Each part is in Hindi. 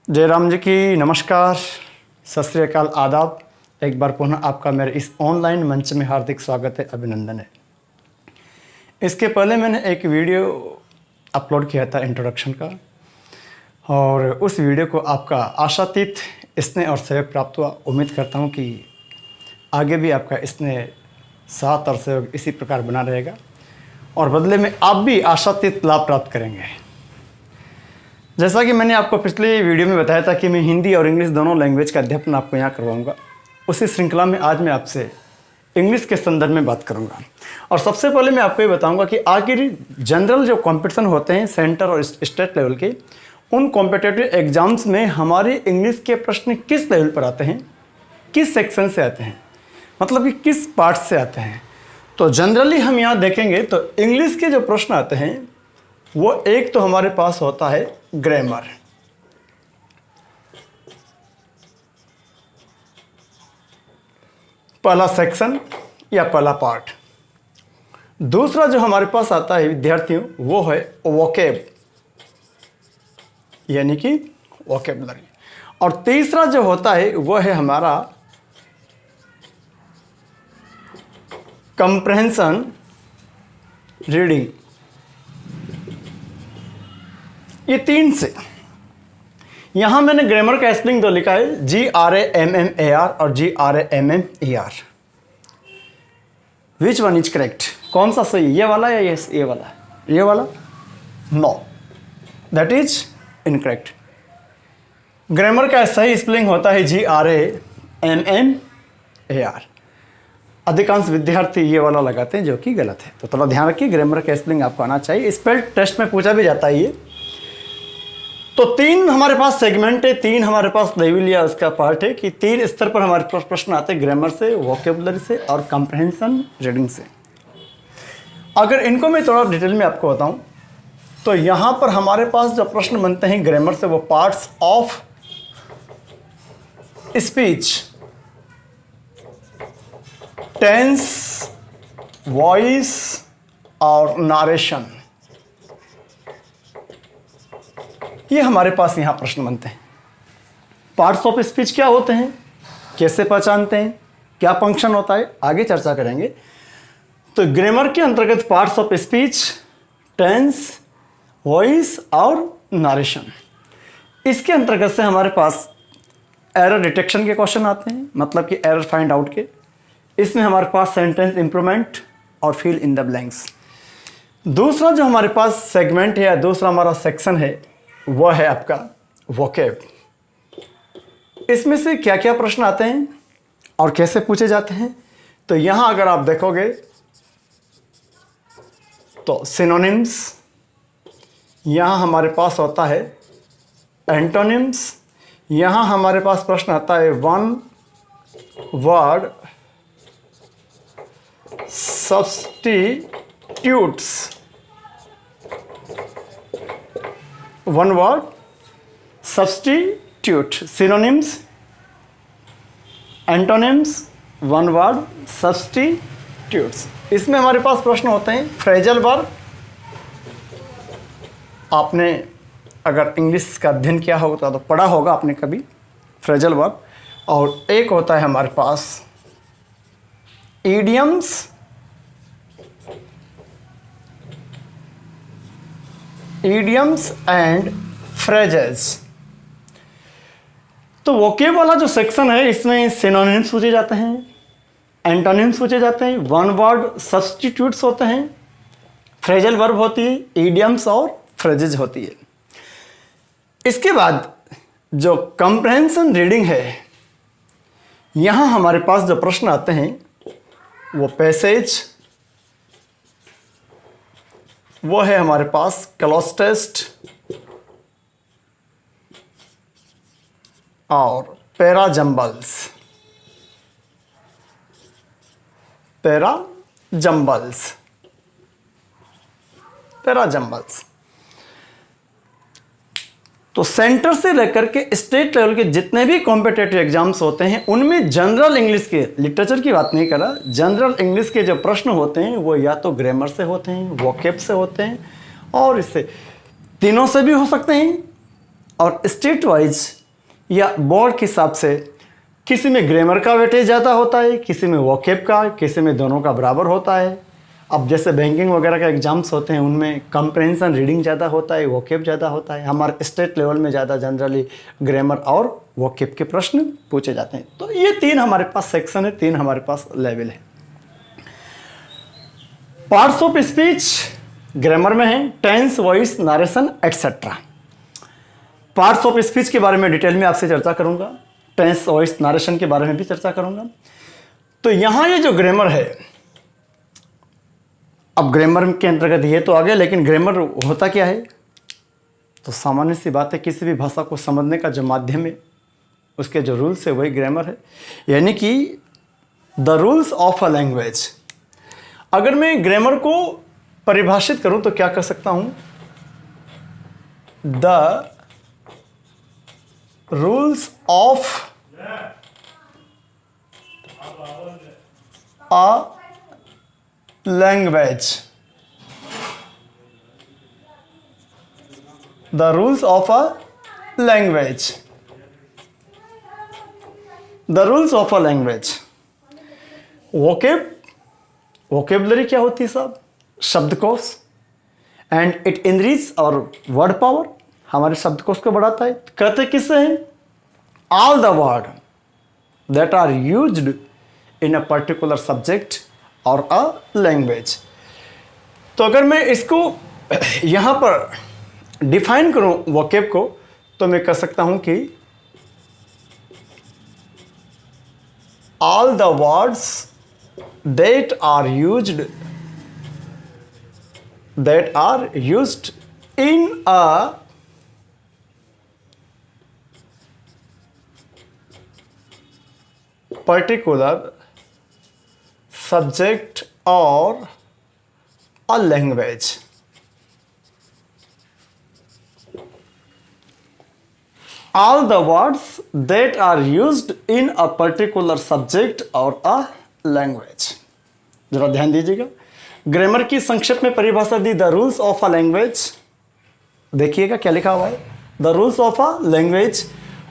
जयराम जी की नमस्कार, सत श्री अकाल, आदाब। एक बार पुनः आपका मेरे इस ऑनलाइन मंच में हार्दिक स्वागत है, अभिनंदन है। इसके पहले मैंने एक वीडियो अपलोड किया था इंट्रोडक्शन का, और उस वीडियो को आपका आशातीत स्नेह और सहयोग प्राप्त हुआ। उम्मीद करता हूँ कि आगे भी आपका स्नेह, साथ और सहयोग इसी प्रकार बना रहेगा और बदले में आप भी आशातीत लाभ प्राप्त करेंगे। जैसा कि मैंने आपको पिछले वीडियो में बताया था कि मैं हिंदी और इंग्लिश दोनों लैंग्वेज का अध्ययन आपको यहाँ करवाऊँगा, उसी श्रृंखला में आज मैं आपसे इंग्लिश के संदर्भ में बात करूँगा। और सबसे पहले मैं आपको ये बताऊँगा कि आखिर जनरल जो कॉम्पिटिशन होते हैं सेंटर और स्टेट लेवल के, उन कॉम्पिटिटिव एग्ज़ाम्स में हमारे इंग्लिश के प्रश्न किस लेवल पर आते हैं, किस सेक्शन से आते हैं, मतलब कि किस पार्ट से आते हैं। तो जनरली हम यहाँ देखेंगे तो इंग्लिश के जो प्रश्न आते हैं वो एक तो हमारे पास होता है ग्रामर, पहला सेक्शन या पहला पार्ट। दूसरा जो हमारे पास आता है विद्यार्थियों वो है वोकैब, यानी कि वोकैबुलरी। और तीसरा जो होता है वो है हमारा कंप्रहेंशन रीडिंग। ये तीन से यहां मैंने ग्रामर का स्पेलिंग दो लिखा है, GRAMMAR और GRAMMER। Which one is correct? कौन सा सही, ये वाला या ये वाला? ये वाला? No, that is incorrect. Grammar का सही स्पेलिंग होता है GRAMMAR। अधिकांश विद्यार्थी ये वाला लगाते हैं, जो कि गलत है। तो थोड़ा ध्यान रखिए, ग्रामर का स्पेलिंग आपको आना चाहिए। स्पेल टेस्ट में पूछा भी जाता है ये। तो तीन हमारे पास सेगमेंट है, तीन हमारे पास लेवल या उसका पार्ट है कि तीन स्तर पर हमारे पास प्रश्न आते हैं, ग्रामर से, वोकैबुलरी से और कंप्रहेंशन रीडिंग से। अगर इनको मैं थोड़ा डिटेल में आपको बताऊं तो यहां पर हमारे पास जो प्रश्न बनते हैं ग्रामर से, वो parts of speech, tense, voice और नारेशन, ये हमारे पास यहां प्रश्न बनते हैं। पार्ट्स ऑफ स्पीच क्या होते हैं, कैसे पहचानते हैं, क्या फंक्शन होता है, आगे चर्चा करेंगे। तो ग्रामर के अंतर्गत parts of speech, tense, voice और नारेशन, इसके अंतर्गत से हमारे पास एरर डिटेक्शन के क्वेश्चन आते हैं, मतलब कि एरर फाइंड आउट के। इसमें हमारे पास सेंटेंस इंप्रूवमेंट और फिल इन द ब्लैंक्स। दूसरा जो हमारे पास सेगमेंट है या दूसरा हमारा सेक्शन है वो है आपका वोकैब। इसमें से क्या क्या प्रश्न आते हैं और कैसे पूछे जाते हैं। तो यहां अगर आप देखोगे तो सिनोनिम्स, यहां हमारे पास होता है एंटोनिम्स, यहां हमारे पास प्रश्न आता है one word substitutes, one word substitute, synonyms, antonyms, one word substitutes. इसमें हमारे पास प्रश्न होते हैं फ्रेजल वर्ब। आपने अगर इंग्लिश का अध्ययन किया होगा तो पढ़ा होगा आपने कभी फ्रेजल वर्ब। और एक होता है हमारे पास इडियम्स, इडियम्स एंड फ्रेजेस। तो वोकैब वाला जो सेक्शन है इसमें सिनोनिम्स पूछे जाते हैं, एंटोनिम्स पूछे जाते हैं, वन वर्ड सब्स्टिट्यूट्स होते हैं, फ्रेजल वर्ब होती है, इडियम्स और फ्रेजेस होती है। इसके बाद जो कंप्रहेंशन रीडिंग है, यहां हमारे पास जो प्रश्न आते हैं वो पैसेज, वो है हमारे पास क्लॉज टेस्ट और पैरा जंबल्स, पैरा जंबल्स। तो सेंटर से लेकर के स्टेट लेवल के जितने भी कॉम्पिटिटिव एग्जाम्स होते हैं उनमें जनरल इंग्लिश के, लिटरेचर की बात नहीं कर रहा, जनरल इंग्लिश के जो प्रश्न होते हैं वो या तो ग्रामर से होते हैं, वोकैब से होते हैं, और इससे तीनों से भी हो सकते हैं और स्टेट वाइज या बोर्ड के हिसाब से किसी में ग्रामर का वेटेज ज़्यादा होता है, किसी में वोकैब का, किसी में दोनों का बराबर होता है। अब जैसे बैंकिंग वगैरह का एग्जाम्स होते हैं उनमें कंप्रेंशन रीडिंग ज़्यादा होता है, वोकैब ज़्यादा होता है। हमारे स्टेट लेवल में ज़्यादा जनरली ग्रामर और वोकैब के प्रश्न पूछे जाते हैं। तो ये 3 हमारे पास सेक्शन है, 3 हमारे पास लेवल है। पार्ट्स ऑफ स्पीच ग्रामर में है tense, voice, narration etcetera. Parts of speech के बारे में डिटेल में आपसे चर्चा करूंगा, टेंस, वॉइस, नरेशन के बारे में भी चर्चा करूंगा। तो यहां ये जो ग्रामर है, अब ग्रामर के अंतर्गत ये तो आ गया, लेकिन ग्रामर होता क्या है? तो सामान्य सी बात है, किसी भी भाषा को समझने का जो माध्यम है उसके जो रूल्स है वही ग्रामर है। यानी कि the rules of a language. अगर मैं ग्रामर को परिभाषित करूं तो क्या कर सकता हूं? The rules of a language. The rules of a language. The rules of a language. Vocabulary क्या होती है साहब? शब्दकोश। And it enrich our word power, हमारे शब्दकोश को बढ़ाता है। कहते किससे हैं? All the word that are used in a particular subject और अ लैंग्वेज। तो अगर मैं इसको यहां पर डिफाइन करूं वोकैब को, तो मैं कह सकता हूं कि all the words that are used in a particular subject or a language. All the words that are used in a particular subject or a language. जरा ध्यान दीजिएगा, ग्रामर की संक्षिप्त में परिभाषा दी the rules of a language. देखिएगा क्या लिखा हुआ है, the rules of a language.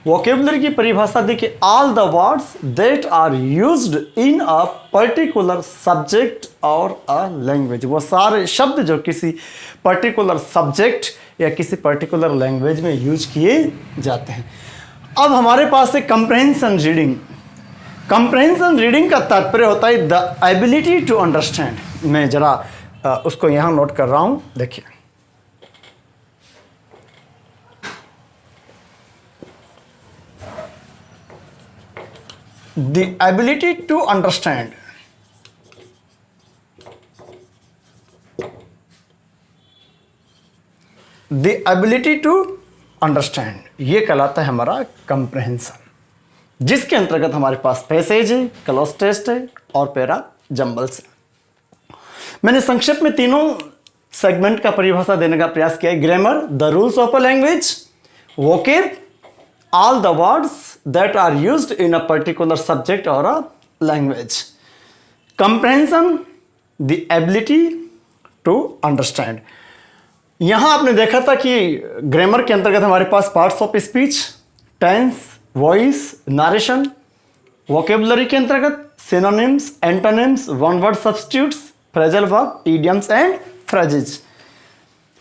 Vocabulary की परिभाषा दी कि all the words that are used in a particular subject और अ लैंग्वेज। वो सारे शब्द जो किसी पर्टिकुलर सब्जेक्ट या किसी पर्टिकुलर लैंग्वेज में यूज किए जाते हैं। अब हमारे पास है कंप्रहेंशन रीडिंग। कंप्रहेंशन रीडिंग का तात्पर्य होता है द एबिलिटी टू अंडरस्टैंड। मैं जरा उसको यहां नोट कर रहा हूं, देखिए। The ability to understand. The ability to understand, ये कहलाता है हमारा कंप्रहेंशन, जिसके अंतर्गत हमारे पास पैसेज है, क्लॉज टेस्ट है और पैरा जंबल्स है। मैंने संक्षिप्त में तीनों सेगमेंट का परिभाषा देने का प्रयास किया है। Grammar, the rules of a language, vocab, all the words that are used in a particular subject और a language. Comprehension, the ability to understand. यहां आपने देखा था कि ग्रामर के अंतर्गत हमारे पास parts of speech, tense, voice, narration. Vocabulary के अंतर्गत synonyms, antonyms, one word substitutes, phrasal verb, idioms and phrases.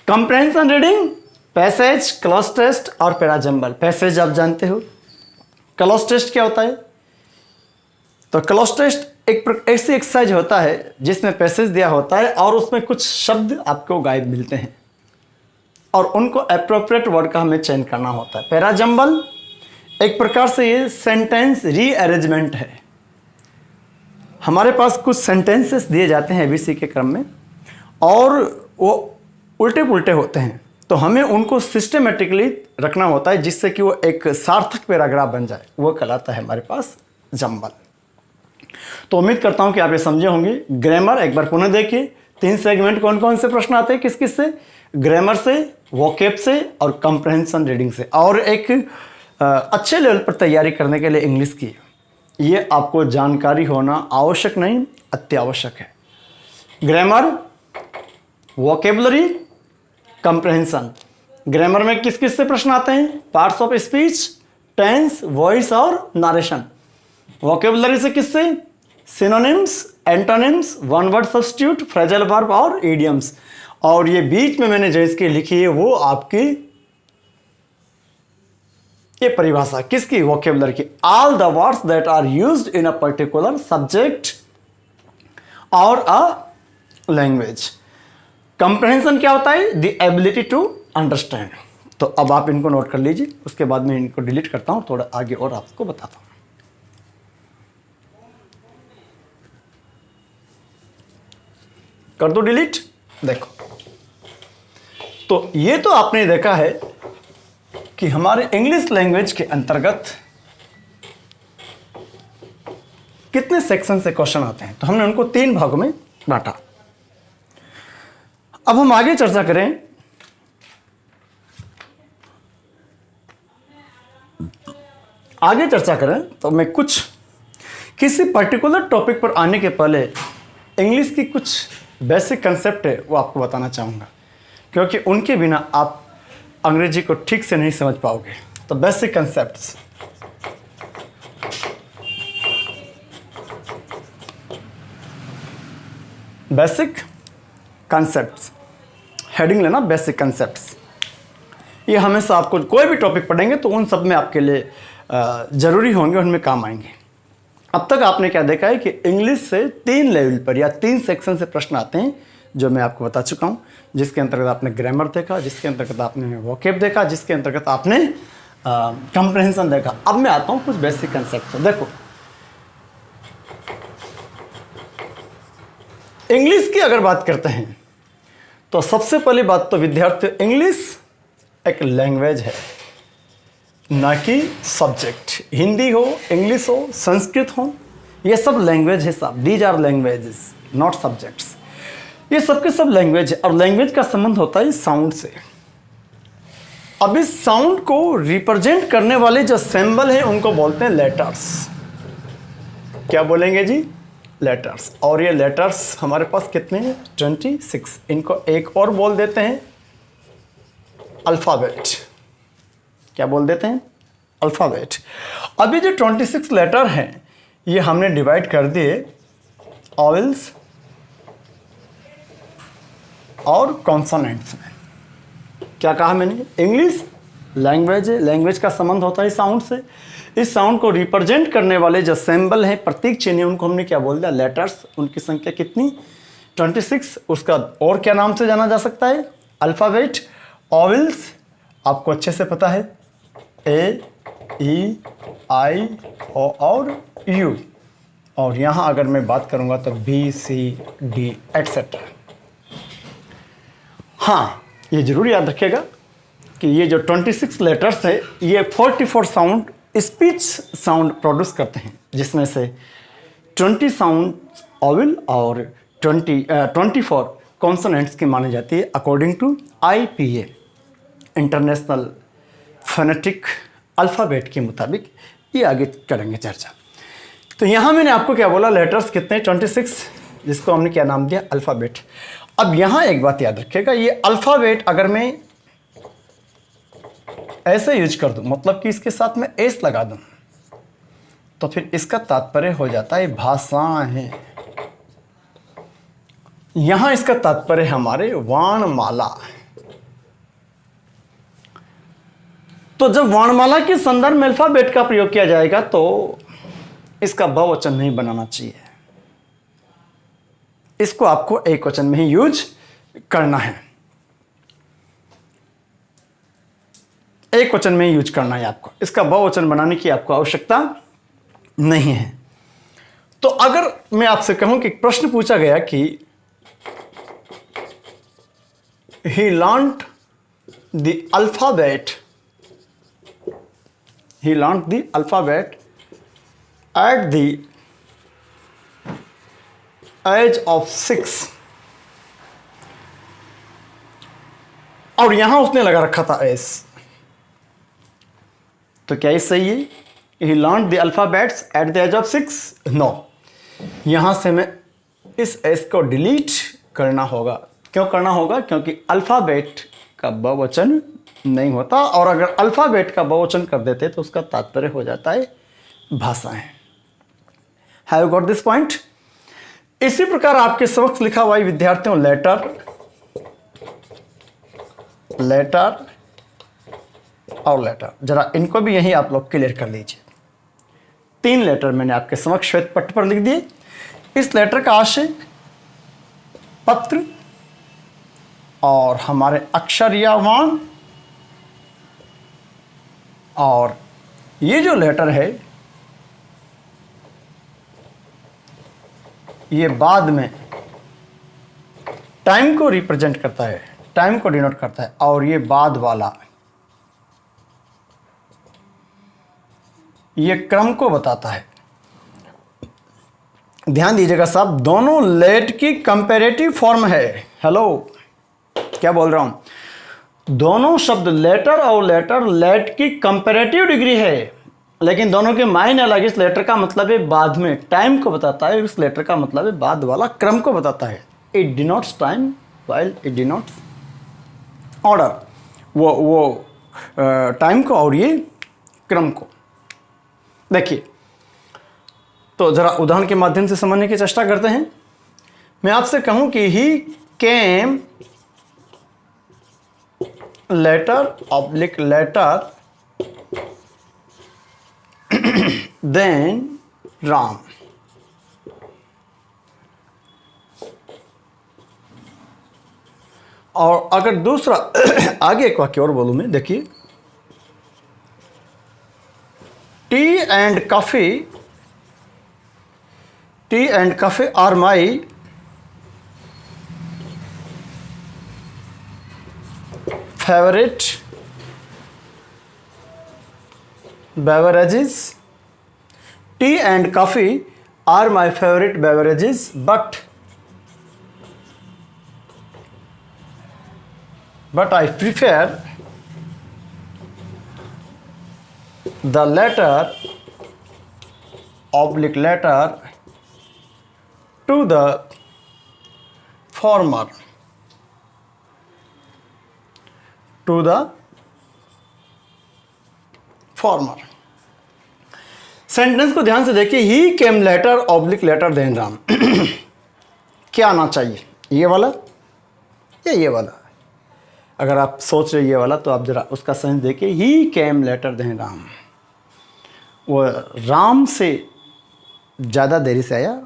Comprehension reading, passage, cloze test और पैराजंबल। पैसेज आप जानते हो। क्लॉज टेस्ट क्या होता है? तो क्लॉज टेस्ट एक ऐसी एक्सरसाइज होता है जिसमें पैसेज दिया होता है और उसमें कुछ शब्द आपको गायब मिलते हैं और उनको अप्रोप्रिएट वर्ड का हमें चयन करना होता है। पैराजंबल एक प्रकार से ये सेंटेंस रीअरेंजमेंट है। हमारे पास कुछ सेंटेंसेस दिए जाते हैं एबीसी के क्रम में और वो उल्टे पुल्टे होते हैं, तो हमें उनको सिस्टमेटिकली रखना होता है जिससे कि वो एक सार्थक पैराग्राफ बन जाए। वो कहलाता है हमारे पास जंबल। तो उम्मीद करता हूं कि आप ये समझे होंगे। ग्रामर एक बार पुनः देखिए, 3 सेगमेंट कौन कौन से प्रश्न आते हैं, किस किस से? ग्रामर से, वोकैब से और कंप्रहेंशन रीडिंग से। और एक अच्छे लेवल पर तैयारी करने के लिए इंग्लिश की, ये आपको जानकारी होना आवश्यक नहीं, अत्यावश्यक है। ग्रामर, वोकेबलरी, कंप्रहेंशन, ग्रामर में किस किस से प्रश्न आते हैं? Parts of speech, tense, voice और नारेशन। वोकेबुलरी से किससे? Synonyms, antonyms, one word substitute, phrasal verb और इडियम्स। और ये बीच में मैंने जो इसकी लिखी है वो आपकी ये परिभाषा किसकी? वोकेबुलरी की। All the words that are used in a particular subject और अ लैंग्वेज। कंप्रहेंशन क्या होता है? The ability to understand. तो अब आप इनको नोट कर लीजिए, उसके बाद मैं इनको डिलीट करता हूं, थोड़ा आगे और आपको बताता हूं। कर दो डिलीट। देखो, तो ये तो आपने देखा है कि हमारे इंग्लिश लैंग्वेज के अंतर्गत कितने सेक्शन से क्वेश्चन आते हैं। तो हमने उनको 3 भागों में बांटा। अब हम आगे चर्चा करें तो मैं कुछ किसी पर्टिकुलर टॉपिक पर आने के पहले इंग्लिश की कुछ बेसिक कंसेप्ट है वो आपको बताना चाहूँगा, क्योंकि उनके बिना आप अंग्रेजी को ठीक से नहीं समझ पाओगे। तो बेसिक कंसेप्ट्स, हेडिंग लेना बेसिक कंसेप्ट्स। ये हमेशा आपको कोई भी टॉपिक पढ़ेंगे तो उन सब में आपके लिए ज़रूरी होंगे, उनमें काम आएंगे। अब तक आपने क्या देखा है कि इंग्लिश से 3 लेवल पर या 3 सेक्शन से प्रश्न आते हैं, जो मैं आपको बता चुका हूं, जिसके अंतर्गत आपने ग्रामर देखा, जिसके अंतर्गत आपने वोकेब देखा, जिसके अंतर्गत आपने कंप्रहेंशन देखा। अब मैं आता हूं कुछ बेसिक कंसेप्ट। देखो, इंग्लिश की अगर बात करते हैं तो सबसे पहली बात तो विद्यार्थी, इंग्लिश एक लैंग्वेज है, ना कि सब्जेक्ट। हिंदी हो, इंग्लिश हो, संस्कृत हो, ये सब लैंग्वेज है साहब। These are languages, not subjects. ये सब के सब लैंग्वेज है, और लैंग्वेज का संबंध होता है साउंड से। अब इस साउंड को रिप्रेजेंट करने वाले जो सिंबल हैं उनको बोलते हैं लेटर्स। क्या बोलेंगे जी? लेटर्स। और ये लेटर्स हमारे पास कितने हैं? 26। इनको एक और बोल देते हैं अल्फ़ाबेट। क्या बोल देते हैं? अल्फ़ाबेट। अभी जो 26 लेटर हैं ये हमने डिवाइड कर दिए ऑवल्स और कॉन्सोनेंट्स में। क्या कहा मैंने? इंग्लिश लैंग्वेज है, लैंग्वेज का संबंध होता है साउंड से। इस साउंड को रिप्रेजेंट करने वाले जो सिंबल हैं, प्रतीक चिन्ह, उनको हमने क्या बोल दिया? लेटर्स। उनकी संख्या कितनी? 26। उसका और क्या नाम से जाना जा सकता है? अल्फ़ाबेट। ऑवल्स आपको अच्छे से पता है, ए, ई, आई, ओ और यू। और यहाँ अगर मैं बात करूँगा तो बी, सी, डी एट्सेट्रा। हाँ, ये जरूर याद रखिएगा कि ये जो 26 लेटर्स है ये 44 साउंड स्पीच साउंड प्रोड्यूस करते हैं, जिसमें से 20 साउंड ऑवल और 24 कॉन्सोनेंट्स की मानी जाती है according to IPA, international phonetic alphabet के मुताबिक। ये आगे करेंगे चर्चा। तो यहाँ मैंने आपको क्या बोला? लेटर्स कितने? 26, जिसको हमने क्या नाम दिया? अल्फ़ाबेट। अब यहाँ एक बात याद रखिएगा, ये अल्फ़ाबेट अगर मैं ऐसे यूज कर दूं, मतलब कि इसके साथ में एस लगा दूं, तो फिर इसका तात्पर्य हो जाता है भाषाएं। यहां इसका तात्पर्य हमारे वर्णमाला। तो जब वर्णमाला के संदर्भ में अल्फाबेट का प्रयोग किया जाएगा तो इसका बहुवचन नहीं बनाना चाहिए, इसको आपको एक वचन में ही यूज करना है, एक वचन में ही यूज करना है आपको। इसका बहुवचन बनाने की आपको आवश्यकता नहीं है। तो अगर मैं आपसे कहूं कि प्रश्न पूछा गया कि he learned the alphabet at the age of 6, और यहां उसने लगा रखा था एस, तो क्या ये सही है? He learned the alphabets at the age of 6? No, यहां से मैं इस एस को डिलीट करना होगा। क्यों करना होगा? क्योंकि अल्फ़ाबेट का बहुवचन नहीं होता, और अगर अल्फ़ाबेट का बहुवचन कर देते तो उसका तात्पर्य हो जाता है भाषाएं। Have you got this point? इसी प्रकार आपके समक्ष लिखा हुआ है विद्यार्थियों, लेटर, लेटर और लेटर। जरा इनको भी यही आप लोग क्लियर कर लीजिए। 3 लेटर मैंने आपके समक्ष श्वेत पट्ट पर लिख दिए। इस लेटर का आशय पत्र और हमारे अक्षर या वाण, और ये जो लेटर है ये बाद में टाइम को रिप्रेजेंट करता है, टाइम को डिनोट करता है, और ये बाद वाला ये क्रम को बताता है। ध्यान दीजिएगा साहब, दोनों लेट की कंपैरेटिव फॉर्म है। हेलो, क्या बोल रहा हूं? दोनों शब्द लेटर और लेटर लेट की कंपैरेटिव डिग्री है, लेकिन दोनों के मायने अलग। इस लेटर का मतलब है बाद में टाइम को बताता है, इस लेटर का मतलब है बाद वाला क्रम को बताता है। It denotes time while it denotes order. वो टाइम को और ये क्रम को। देखिए, तो जरा उदाहरण के माध्यम से समझने की चेष्टा करते हैं। मैं आपसे कहूं कि he came later oblique later than Ram. और अगर दूसरा आगे एक वाक्य और बोलूं मैं, देखिए, tea and coffee are my favourite beverages. Tea and coffee are my favorite beverages, but I prefer the letter oblique letter to the former, to the former. Sentence को ध्यान से देखिए, he came later oblique later than Ram. क्या आना चाहिए, ये वाला या ये वाला? अगर आप सोच रहे ये वाला, तो आप जरा उसका सेंस देखिए, he came letter than Ram. वो राम से ज़्यादा देरी से आया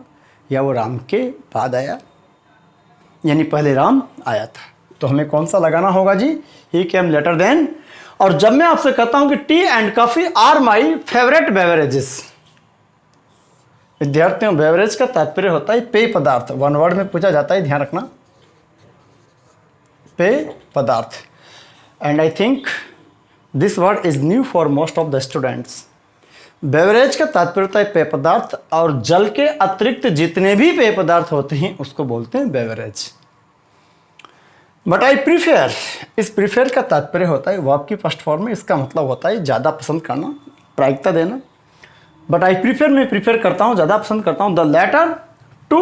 या वो राम के बाद आया, यानी पहले राम आया था। तो हमें कौन सा लगाना होगा जी? ही केम लेटर देन। और जब मैं आपसे कहता हूं कि tea and coffee are my favourite beverages, विद्यार्थियों, बेवरेज का तात्पर्य होता है पेय पदार्थ। वन वर्ड में पूछा जाता है, ध्यान रखना, पेय पदार्थ। And I think this word is new for most of the students. Beverage का तात्पर्य होता है पेय पदार्थ, और जल के अतिरिक्त जितने भी पेय पदार्थ होते हैं उसको बोलते हैं बेवरेज। बट आई प्रीफेयर, इस प्रीफेयर का तात्पर्य होता है वर्ब की फर्स्ट फॉर्म में। इसका मतलब होता है ज़्यादा पसंद करना, प्रायिकता देना। बट आई प्रीफेयर, मैं प्रीफेयर करता हूँ, ज़्यादा पसंद करता हूँ the latter to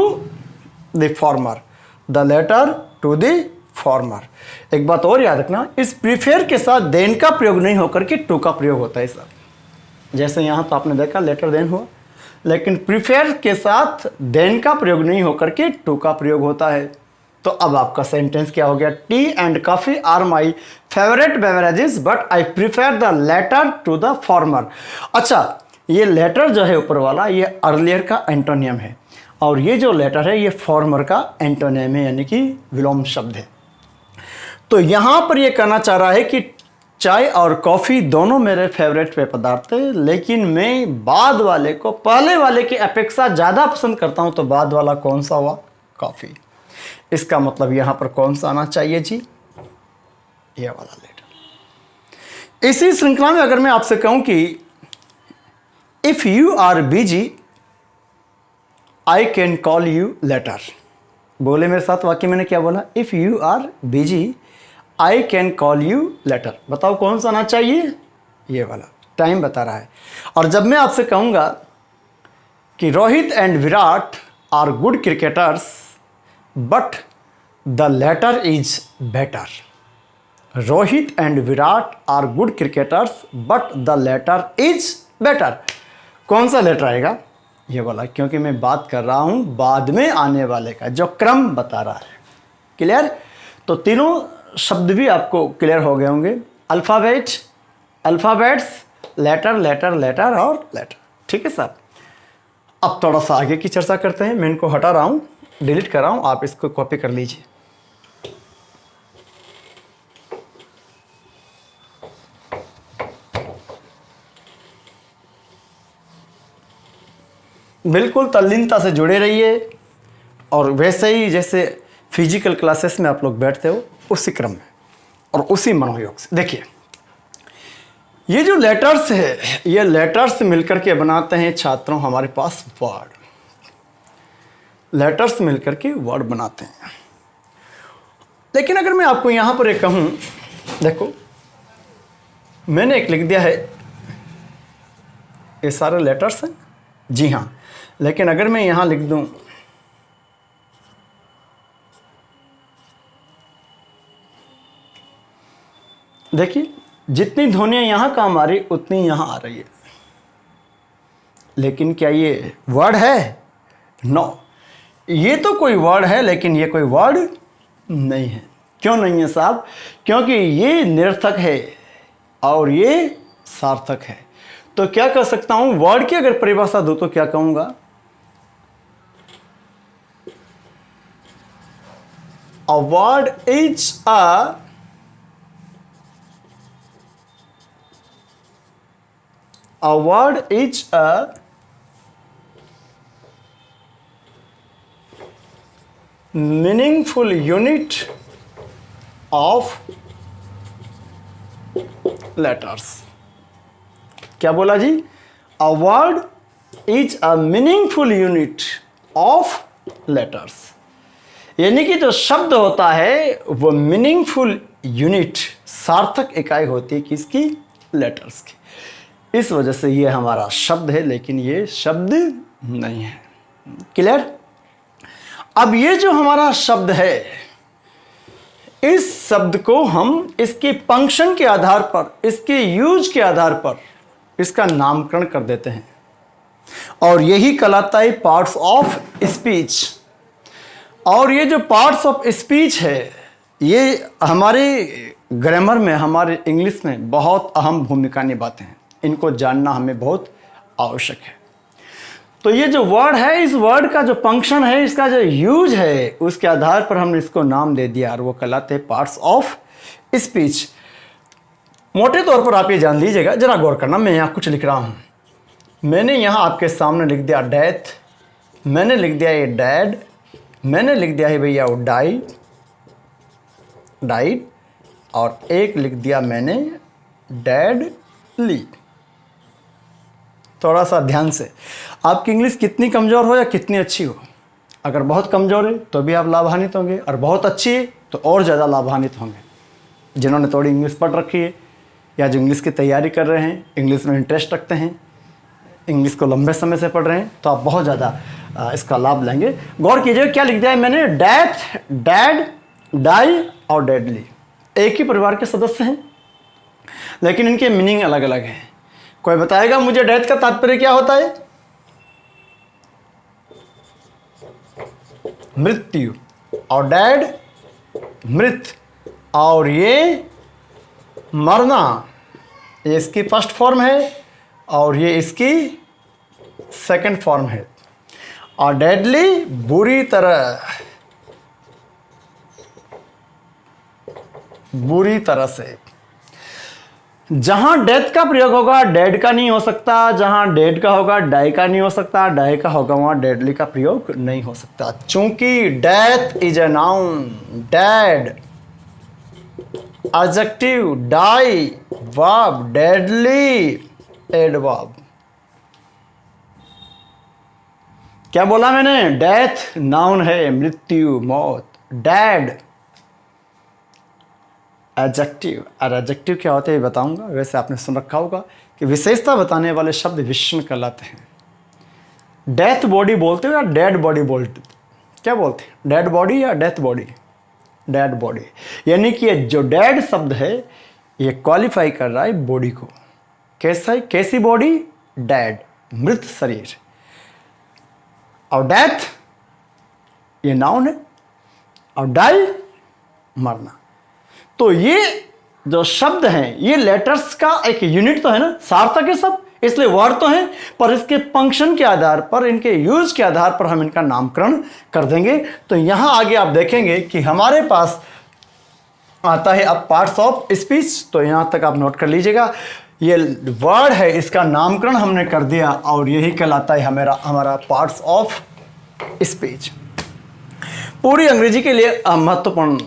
the former, the latter to the former. एक बात और याद रखना, इस प्रीफेयर के साथ देन का प्रयोग नहीं होकर के टू का प्रयोग होता है सर। जैसे यहाँ तो आपने देखा लेटर देन हुआ, लेकिन प्रीफेयर के साथ देन का प्रयोग नहीं होकर के टू का प्रयोग होता है। तो अब आपका सेंटेंस क्या हो गया? Tea and coffee are my favourite beverages but I prefer the latter to the former. अच्छा, ये लेटर जो है ऊपर वाला, ये अर्लियर का एंटोनियम है, और ये जो लेटर है ये फॉर्मर का एंटोनियम है, यानी कि विलोम शब्द है। तो यहाँ पर ये कहना चाह रहा है कि चाय और कॉफ़ी दोनों मेरे फेवरेट पेय पदार्थ है, लेकिन मैं बाद वाले को पहले वाले की अपेक्षा ज़्यादा पसंद करता हूँ। तो बाद वाला कौन सा हुआ? कॉफ़ी। इसका मतलब यहाँ पर कौन सा आना चाहिए जी? ये वाला लेटर। इसी श्रृंखला में अगर मैं आपसे कहूँ कि if you are busy I can call you later, बोले मेरे साथ वाक्य, मैंने क्या बोला? If you are busy I can call you later. बताओ कौन सा आना चाहिए? ये वाला, टाइम बता रहा है। और जब मैं आपसे कहूँगा कि Rohit and Virat are good cricketers but the latter is better, Rohit and Virat are good cricketers but the latter is better. कौन सा लेटर आएगा ये बोला, क्योंकि मैं बात कर रहा हूँ बाद में आने वाले का, जो क्रम बता रहा है। क्लियर? तो तीनों शब्द भी आपको क्लियर हो गए होंगे। Alphabet, alphabets, letter letter letter और लेटर। ठीक है साहब, अब थोड़ा सा आगे की चर्चा करते हैं। मैं इनको हटा रहा हूँ, डिलीट कर रहा हूँ, आप इसको कॉपी कर लीजिए। बिल्कुल तल्लीनता से जुड़े रहिए और वैसे ही जैसे फिजिकल क्लासेस में आप लोग बैठते हो उसी क्रम में और उसी मनोयोग से। देखिए ये जो लेटर्स है, ये लेटर्स मिलकर के बनाते हैं छात्रों हमारे पास वर्ड। लेटर्स मिलकर के वर्ड बनाते हैं। लेकिन अगर मैं आपको यहां पर एक कहूं, देखो मैंने एक लिख दिया है, ये सारे लेटर्स हैं, जी हाँ, लेकिन अगर मैं यहां लिख दूं देखिए जितनी ध्वनियां यहां काम आ रही उतनी यहां आ रही है, लेकिन क्या ये वर्ड है? नो, ये तो कोई वर्ड है लेकिन ये कोई वर्ड नहीं है। क्यों नहीं है साहब? क्योंकि ये निरर्थक है और ये सार्थक है। तो क्या कह सकता हूं, वर्ड की अगर परिभाषा दूं तो क्या कहूंगा? A word is a meaningful unit of letters। क्या बोला जी? A word is a meaningful unit of letters। यानी कि जो शब्द होता है वो मीनिंगफुल यूनिट, सार्थक इकाई होती है किसकी? लेटर्स की। इस वजह से ये हमारा शब्द है लेकिन ये शब्द नहीं है। क्लियर? अब ये जो हमारा शब्द है, इस शब्द को हम इसके फंक्शन के आधार पर, इसके यूज के आधार पर इसका नामकरण कर देते हैं और यही कहलाता है पार्ट्स ऑफ स्पीच। और ये जो पार्ट्स ऑफ स्पीच है ये हमारे ग्रामर में, हमारे इंग्लिश में बहुत अहम भूमिका निभाते हैं। इनको जानना हमें बहुत आवश्यक है। तो ये जो वर्ड है, इस वर्ड का जो फंक्शन है, इसका जो यूज है, उसके आधार पर हमने इसको नाम दे दिया और वो कहलाते हैं पार्ट्स ऑफ स्पीच। मोटे तौर पर आप ये जान लीजिएगा, जरा गौर करना, मैं यहाँ कुछ लिख रहा हूँ। मैंने यहाँ आपके सामने लिख दिया डेथ, मैंने लिख दिया ये डैड, मैंने लिख दिया है भैया वो डाइड, और एक लिख दिया मैंने डैडली। थोड़ा सा ध्यान से, आपकी इंग्लिश कितनी कमज़ोर हो या कितनी अच्छी हो, अगर बहुत कमज़ोर है तो भी आप लाभान्वित होंगे और बहुत अच्छी है तो और ज़्यादा लाभान्वित होंगे। जिन्होंने थोड़ी इंग्लिश पढ़ रखी है या जो इंग्लिश की तैयारी कर रहे हैं, इंग्लिश में इंटरेस्ट रखते हैं, इंग्लिश को लंबे समय से पढ़ रहे हैं, तो आप बहुत ज़्यादा इसका लाभ लेंगे। गौर कीजिए क्या लिख दिया है मैंने, डेथ, डैड, डाई और डेडली। एक ही परिवार के सदस्य हैं लेकिन इनके मीनिंग अलग अलग हैं। कोई बताएगा मुझे डेथ का तात्पर्य क्या होता है? मृत्यु, और डैड मृत, और ये मरना, ये इसकी फर्स्ट फॉर्म है और ये इसकी सेकंड फॉर्म है। और डेडली बुरी तरह से। जहां डेथ का प्रयोग होगा डेड का नहीं हो सकता, जहां डेड का होगा डाई का नहीं हो सकता, डाई का होगा वहां डेडली का प्रयोग नहीं हो सकता। चूंकि death is a noun, dead adjective, die verb, deadly adverb. क्या बोला मैंने? डेथ नाउन है, मृत्यु, मौत। डैड एडजेक्टिव, और एडजेक्टिव क्या होते हैं बताऊंगा। वैसे आपने सुन रखा होगा कि विशेषता बताने वाले शब्द विशेषण कहलाते हैं। डेथ बॉडी बोलते हो या डेड बॉडी बोलते, क्या बोलते हैं? डेड बॉडी या डेथ बॉडी? डेड बॉडी, यानी कि ये जो डेड शब्द है ये क्वालिफाई कर रहा है बॉडी को। कैसा है, कैसी बॉडी? डेड, मृत शरीर। और डेथ ये नाउन है, और डाई मरना। तो ये जो शब्द हैं ये लेटर्स का एक यूनिट तो है ना, सार्थक है सब, इसलिए वर्ड तो है, पर इसके फंक्शन के आधार पर, इनके यूज के आधार पर हम इनका नामकरण कर देंगे। तो यहां आगे आप देखेंगे कि हमारे पास आता है अब पार्ट्स ऑफ स्पीच। तो यहां तक आप नोट कर लीजिएगा, ये वर्ड है, इसका नामकरण हमने कर दिया और यही कहलाता है हमारा पार्ट्स ऑफ स्पीच। पूरी अंग्रेजी के लिए महत्वपूर्ण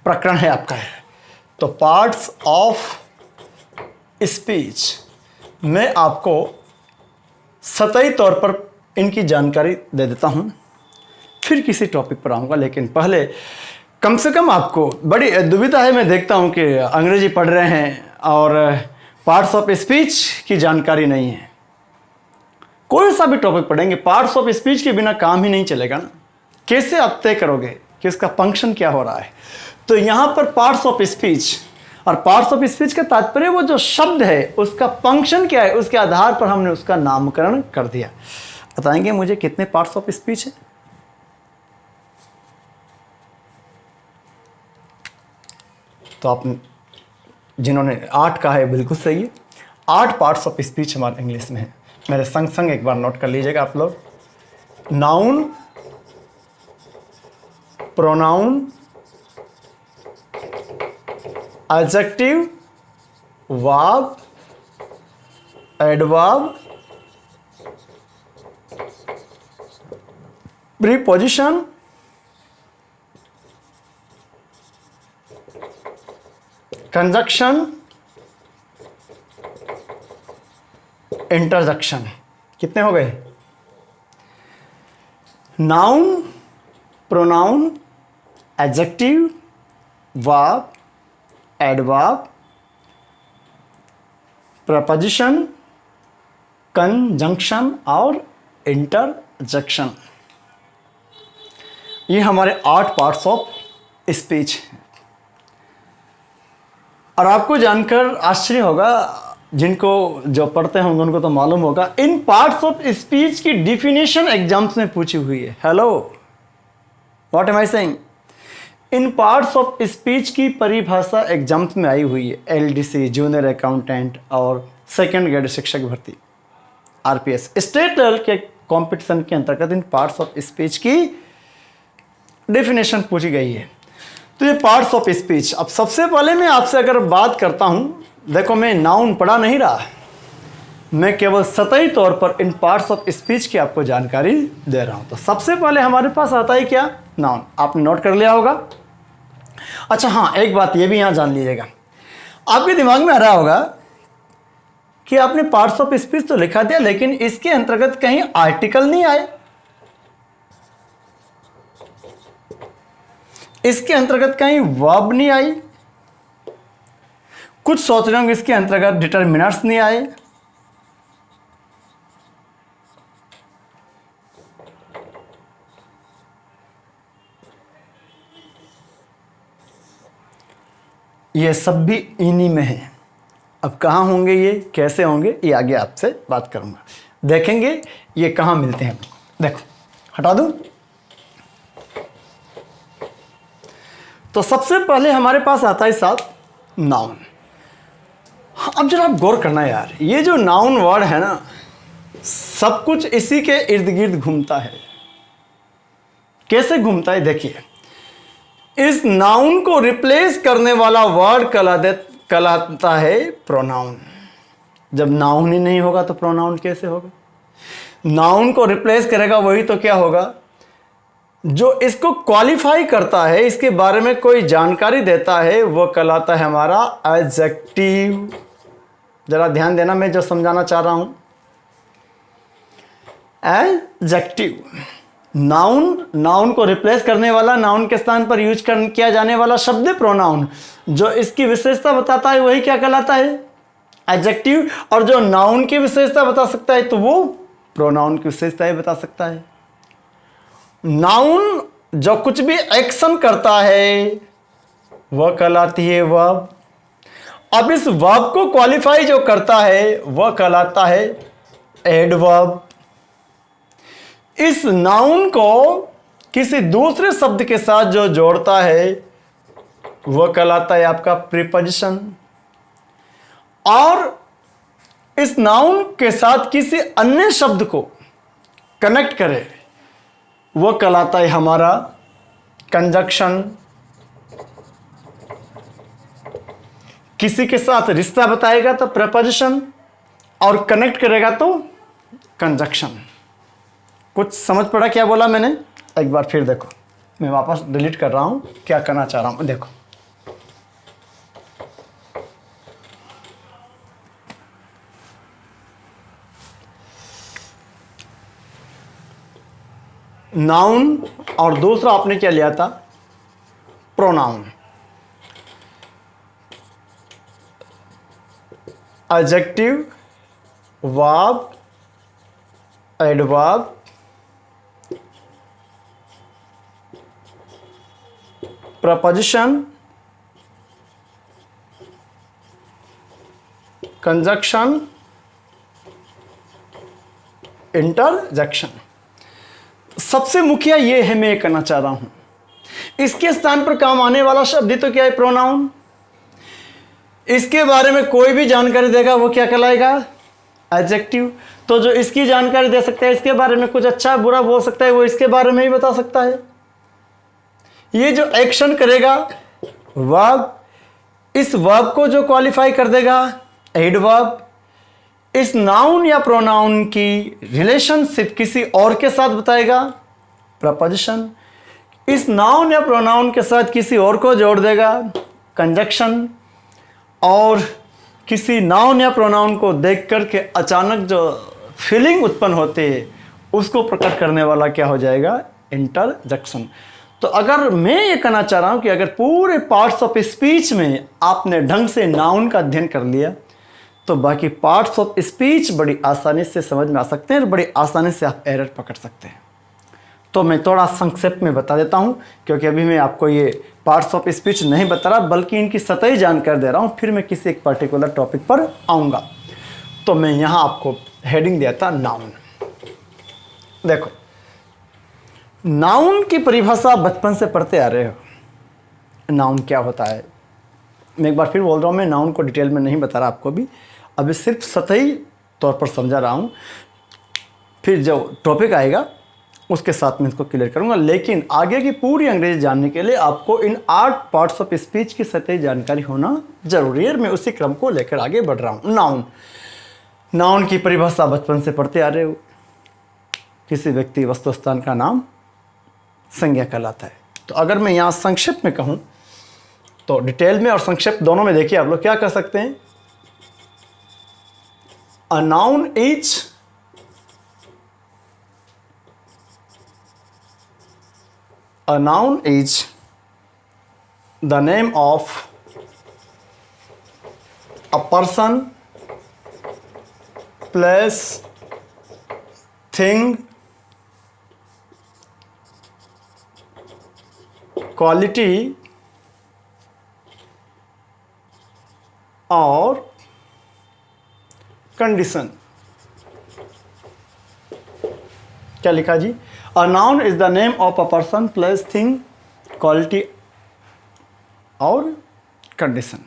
प्रकरण है आपका है। तो पार्ट्स ऑफ स्पीच मैं आपको सतही तौर पर इनकी जानकारी दे देता हूं, फिर किसी टॉपिक पर आऊंगा। लेकिन पहले कम से कम आपको बड़ी दुविधा है, मैं देखता हूं कि अंग्रेजी पढ़ रहे हैं और पार्ट्स ऑफ स्पीच की जानकारी नहीं है। कोई सा भी टॉपिक पढ़ेंगे, पार्ट्स ऑफ स्पीच के बिना काम ही नहीं चलेगा ना। कैसे आप तय करोगे कि इसका फंक्शन क्या हो रहा है? तो यहां पर पार्ट्स ऑफ स्पीच, और पार्ट्स ऑफ स्पीच का तात्पर्य वो जो शब्द है उसका फंक्शन क्या है, उसके आधार पर हमने उसका नामकरण कर दिया। बताएंगे मुझे कितने पार्ट्स ऑफ स्पीच है? तो आप जिन्होंने 8 कहा है बिल्कुल सही है। 8 पार्ट्स ऑफ स्पीच हमारे इंग्लिश में है। मेरे संग संग एक बार नोट कर लीजिएगा आप लोग। Noun, pronoun, adjective, verb, adverb, preposition, conjunction, interjection. कितने हो गए? Noun, pronoun, adjective, verb, adverb, preposition, conjunction और इंटरजेक्शन। ये हमारे 8 पार्ट्स ऑफ स्पीच हैं। और आपको जानकर आश्चर्य होगा, जिनको जो पढ़ते होंगे उनको तो मालूम होगा, इन पार्ट्स ऑफ स्पीच की डिफिनेशन एग्जाम्स में पूछी हुई है। Hello, what am I saying? In parts of speech की परिभाषा एग्जाम्स में आई हुई है। एलडीसी, जूनियर अकाउंटेंट और सेकंड ग्रेड शिक्षक भर्ती, आरपीएस, स्टेट लेवल के कंपटीशन के अंतर्गत इन पार्ट्स ऑफ स्पीच की डेफिनेशन पूछी गई है। तो ये पार्ट्स ऑफ स्पीच। अब सबसे पहले मैं आपसे अगर बात करता हूं, देखो मैं नाउन पढ़ा नहीं रहा, मैं केवल सतही तौर पर इन पार्ट्स ऑफ स्पीच की आपको जानकारी दे रहा हूं। तो सबसे पहले हमारे पास आता है क्या? नाउन। आपने नोट कर लिया होगा। अच्छा हाँ, एक बात ये भी यहां जान लीजिएगा, आपके दिमाग में आ रहा होगा कि आपने पार्ट्स ऑफ स्पीच तो लिखा दिया, लेकिन इसके अंतर्गत कहीं आर्टिकल नहीं आए, इसके अंतर्गत कहीं वर्ब नहीं आई, कुछ सोच रहे होंगे इसके अंतर्गत डिटरमिनर्स नहीं आए। ये सब भी इन्हीं में है। अब कहाँ होंगे ये, कैसे होंगे, ये आगे आपसे बात करूंगा, देखेंगे ये कहाँ मिलते हैं। देखो हटा दूं। तो सबसे पहले हमारे पास आता है साथ नाउन। अब जरा आप गौर करना यार, ये जो नाउन वर्ड है ना, सब कुछ इसी के इर्द गिर्द घूमता है। कैसे घूमता है देखिए, इस नाउन को रिप्लेस करने वाला वर्ड कहलाता है प्रोनाउन। जब नाउन ही नहीं होगा तो प्रोनाउन कैसे होगा? नाउन को रिप्लेस करेगा वही तो क्या होगा, जो इसको क्वालिफाई करता है, इसके बारे में कोई जानकारी देता है, वो कहलाता है हमारा एडजेक्टिव। जरा ध्यान देना, मैं जो समझाना चाह रहा हूं, एडजेक्टिव। नाउन को रिप्लेस करने वाला, नाउन के स्थान पर यूज किया जाने वाला शब्द प्रोनाउन, जो इसकी विशेषता बताता है वही क्या कहलाता है, एडजेक्टिव। और जो नाउन की विशेषता बता सकता है तो वो प्रोनाउन की विशेषताएं बता सकता है। नाउन जो कुछ भी एक्शन करता है वह कहलाती है वर्ब। अब इस वर्ब को क्वालिफाई जो करता है वह कहलाता है एडवर्ब। इस नाउन को किसी दूसरे शब्द के साथ जो जोड़ता है वह कहलाता है आपका प्रीपोजिशन। और इस नाउन के साथ किसी अन्य शब्द को कनेक्ट करे वह कहलाता है हमारा कंजक्शन। किसी के साथ रिश्ता बताएगा तो प्रीपोजिशन और कनेक्ट करेगा तो कंजक्शन। कुछ समझ पड़ा क्या बोला मैंने? एक बार फिर देखो, मैं वापस डिलीट कर रहा हूं, क्या करना चाह रहा हूं देखो। नाउन और दूसरा आपने क्या लिया था? Pronoun. Adjective, verb, adverb, preposition, conjunction, interjection. सबसे मुखिया ये है, मैं ये करना चाह रहा हूं, इसके स्थान पर काम आने वाला शब्द ही तो क्या है? प्रोनाउन। इसके बारे में कोई भी जानकारी देगा वो क्या कहलाएगा? एडजेक्टिव। तो जो इसकी जानकारी दे सकता है, इसके बारे में कुछ अच्छा बुरा बोल सकता है, वो इसके बारे में ही बता सकता है। ये जो एक्शन करेगा वर्ब, इस वर्ब को जो क्वालिफाई कर देगा एडवर्ब। इस नाउन या प्रोनाउन की रिलेशनशिप किसी और के साथ बताएगा प्रपोजिशन। इस नाउन या प्रोनाउन के साथ किसी और को जोड़ देगा कंजक्शन। और किसी नाउन या प्रोनाउन को देख कर के अचानक जो फीलिंग उत्पन्न होती है उसको प्रकट करने वाला क्या हो जाएगा? इंटरजेक्शन। तो अगर मैं ये कहना चाह रहा हूं कि अगर पूरे पार्ट्स ऑफ स्पीच में आपने ढंग से नाउन का अध्ययन कर लिया तो बाकी पार्ट्स ऑफ स्पीच बड़ी आसानी से समझ में आ सकते हैं और बड़ी आसानी से आप एरर पकड़ सकते हैं। तो मैं थोड़ा संक्षेप में बता देता हूं, क्योंकि अभी मैं आपको ये पार्ट्स ऑफ स्पीच नहीं बता रहा बल्कि इनकी सतही जानकारी दे रहा हूं, फिर मैं किसी एक पर्टिकुलर टॉपिक पर आऊँगा। तो मैं यहाँ आपको हेडिंग दिया था नाउन। देखो, नाउन की परिभाषा बचपन से पढ़ते आ रहे हो। नाउन क्या होता है? मैं एक बार फिर बोल रहा हूँ, मैं नाउन को डिटेल में नहीं बता रहा आपको भी, अभी सिर्फ सतही तौर पर समझा रहा हूँ। फिर जो टॉपिक आएगा उसके साथ में इसको क्लियर करूँगा। लेकिन आगे की पूरी अंग्रेजी जानने के लिए आपको इन 8 पार्ट्स ऑफ स्पीच की सतही जानकारी होना जरूरी है। मैं उसी क्रम को लेकर आगे बढ़ रहा हूँ। नाउन, नाउन की परिभाषा बचपन से पढ़ते आ रहे हो। किसी व्यक्ति वस्तु स्थान का नाम संज्ञा कहलाता है। तो अगर मैं यहाँ संक्षिप्त में कहूँ तो डिटेल में और संक्षिप्त दोनों में देखिए आप लोग क्या कर सकते हैं। A noun is the name of a person, place, thing, quality और कंडीशन। क्या लिखा जी? A noun is the name of a person, place, thing, quality और कंडीशन।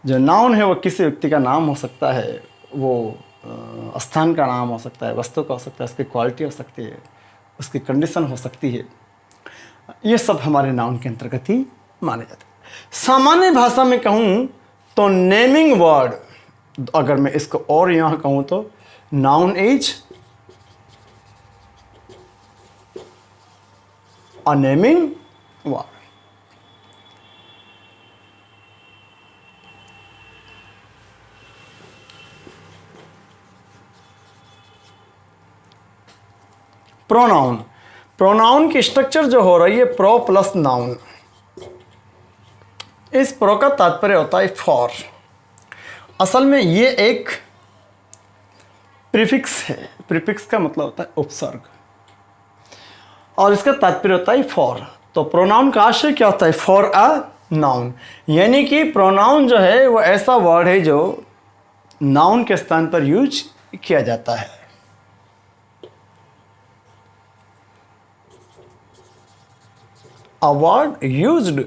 जो नाउन है वो किसी व्यक्ति का नाम हो सकता है, वो स्थान का नाम हो सकता है, वस्तु का हो सकता है, उसकी क्वालिटी हो सकती है, उसकी कंडीशन हो सकती है। ये सब हमारे नाउन के अंतर्गत ही माने जाते हैं। सामान्य भाषा में कहूँ तो नेमिंग वर्ड, अगर मैं इसको और यहाँ कहूँ तो noun is a naming word. Pronoun, pronoun की स्ट्रक्चर जो हो रही है प्रो प्लस नाउन। इस प्रो का तात्पर्य होता है फॉर। असल में ये एक प्रीफिक्स है। प्रीफिक्स का मतलब होता है उपसर्ग। और इसका तात्पर्य होता है फॉर। तो प्रोनाउन का आशय क्या होता है? फॉर अ नाउन, यानी कि प्रोनाउन जो है वो ऐसा वर्ड है जो नाउन के स्थान पर यूज किया जाता है। अ word used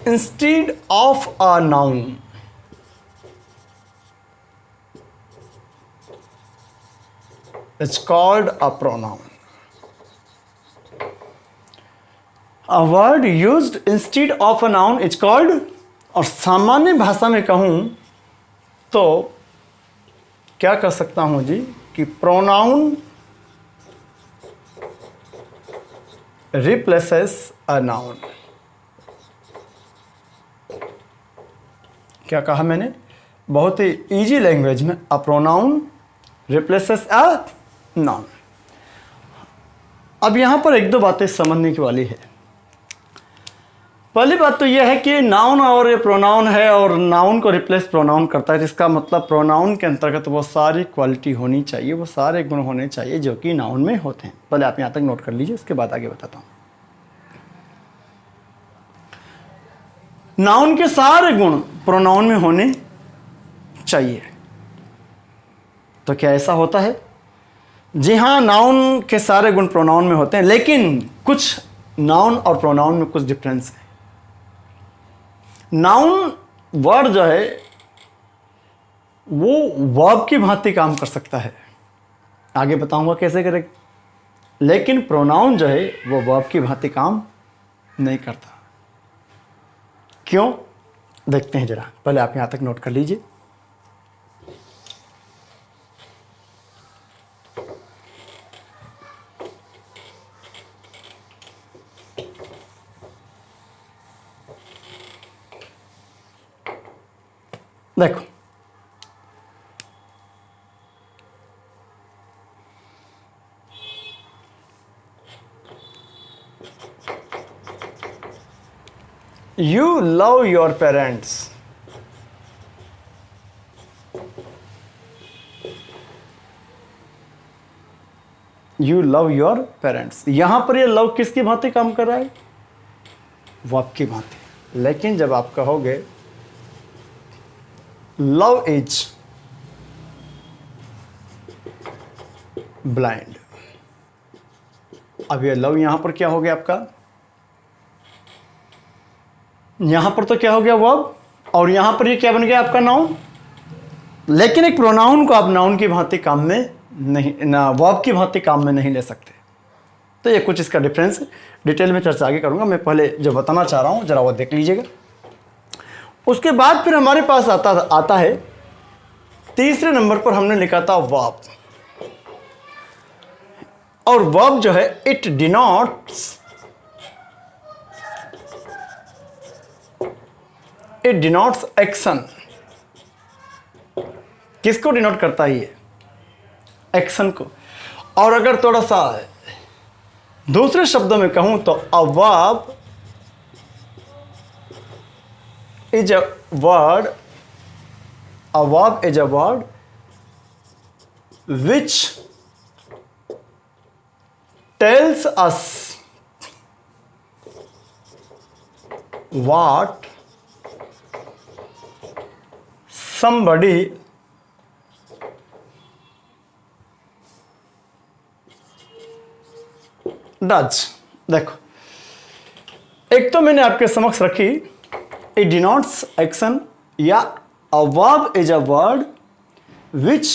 instead of a noun it's called a pronoun. A word used instead of a noun is called, और सामान्य भाषा में कहूं तो क्या कह सकता हूं जी कि प्रोनाउन replaces a noun। क्या कहा मैंने? बहुत ही इजी लैंग्वेज में, a pronoun replaces a noun. अब यहां पर एक दो बातें समझने की वाली है। पहली बात तो यह है कि नाउन और ये प्रोनाउन है और नाउन को रिप्लेस प्रोनाउन करता है, जिसका मतलब प्रोनाउन के अंतर्गत वो सारी क्वालिटी होनी चाहिए, वो सारे गुण होने चाहिए जो कि नाउन में होते हैं। पहले आप यहां तक नोट कर लीजिए, उसके बाद आगे बताता हूं। नाउन के सारे गुण प्रोनाउन में होने चाहिए। तो क्या ऐसा होता है? जी हाँ, नाउन के सारे गुण प्रोनाउन में होते हैं, लेकिन कुछ नाउन और प्रोनाउन में कुछ डिफरेंस है। नाउन वर्ड जो है वो वर्ब की भांति काम कर सकता है, आगे बताऊंगा कैसे करें, लेकिन प्रोनाउन जो है वो वर्ब की भांति काम नहीं करता। क्यों? देखते हैं जरा। पहले आप यहां तक नोट कर लीजिए। देखो, you love your parents, you love your parents। यहां पर ये लव किसकी भांति काम कर रहा है? वर्ब की भांति। लेकिन जब आप कहोगे लव इज ब्लाइंड, अब ये लव यहां पर क्या हो गया आपका? यहां पर तो क्या हो गया? वर्ब, और यहां पर ये क्या बन गया आपका? नाउन। लेकिन एक प्रोनाउन को आप नाउन की भांति काम में नहीं, ना वर्ब की भांति काम में नहीं ले सकते। तो ये कुछ इसका डिफरेंस है, डिटेल में चर्चा आगे करूंगा। मैं पहले जो बताना चाह रहा हूं जरा वो देख लीजिएगा। उसके बाद फिर हमारे पास आता है तीसरे नंबर पर हमने लिखा था वर्ब। और वर्ब जो है इट डिनोट्स एक्शन। किसको डिनोट करता है ये? एक्शन को। और अगर थोड़ा सा दूसरे शब्दों में कहूं तो a verb is a word, a verb is a word which tells us what somebody does। देखो, एक तो मैंने आपके समक्ष रखी it denotes action, या a verb is a word which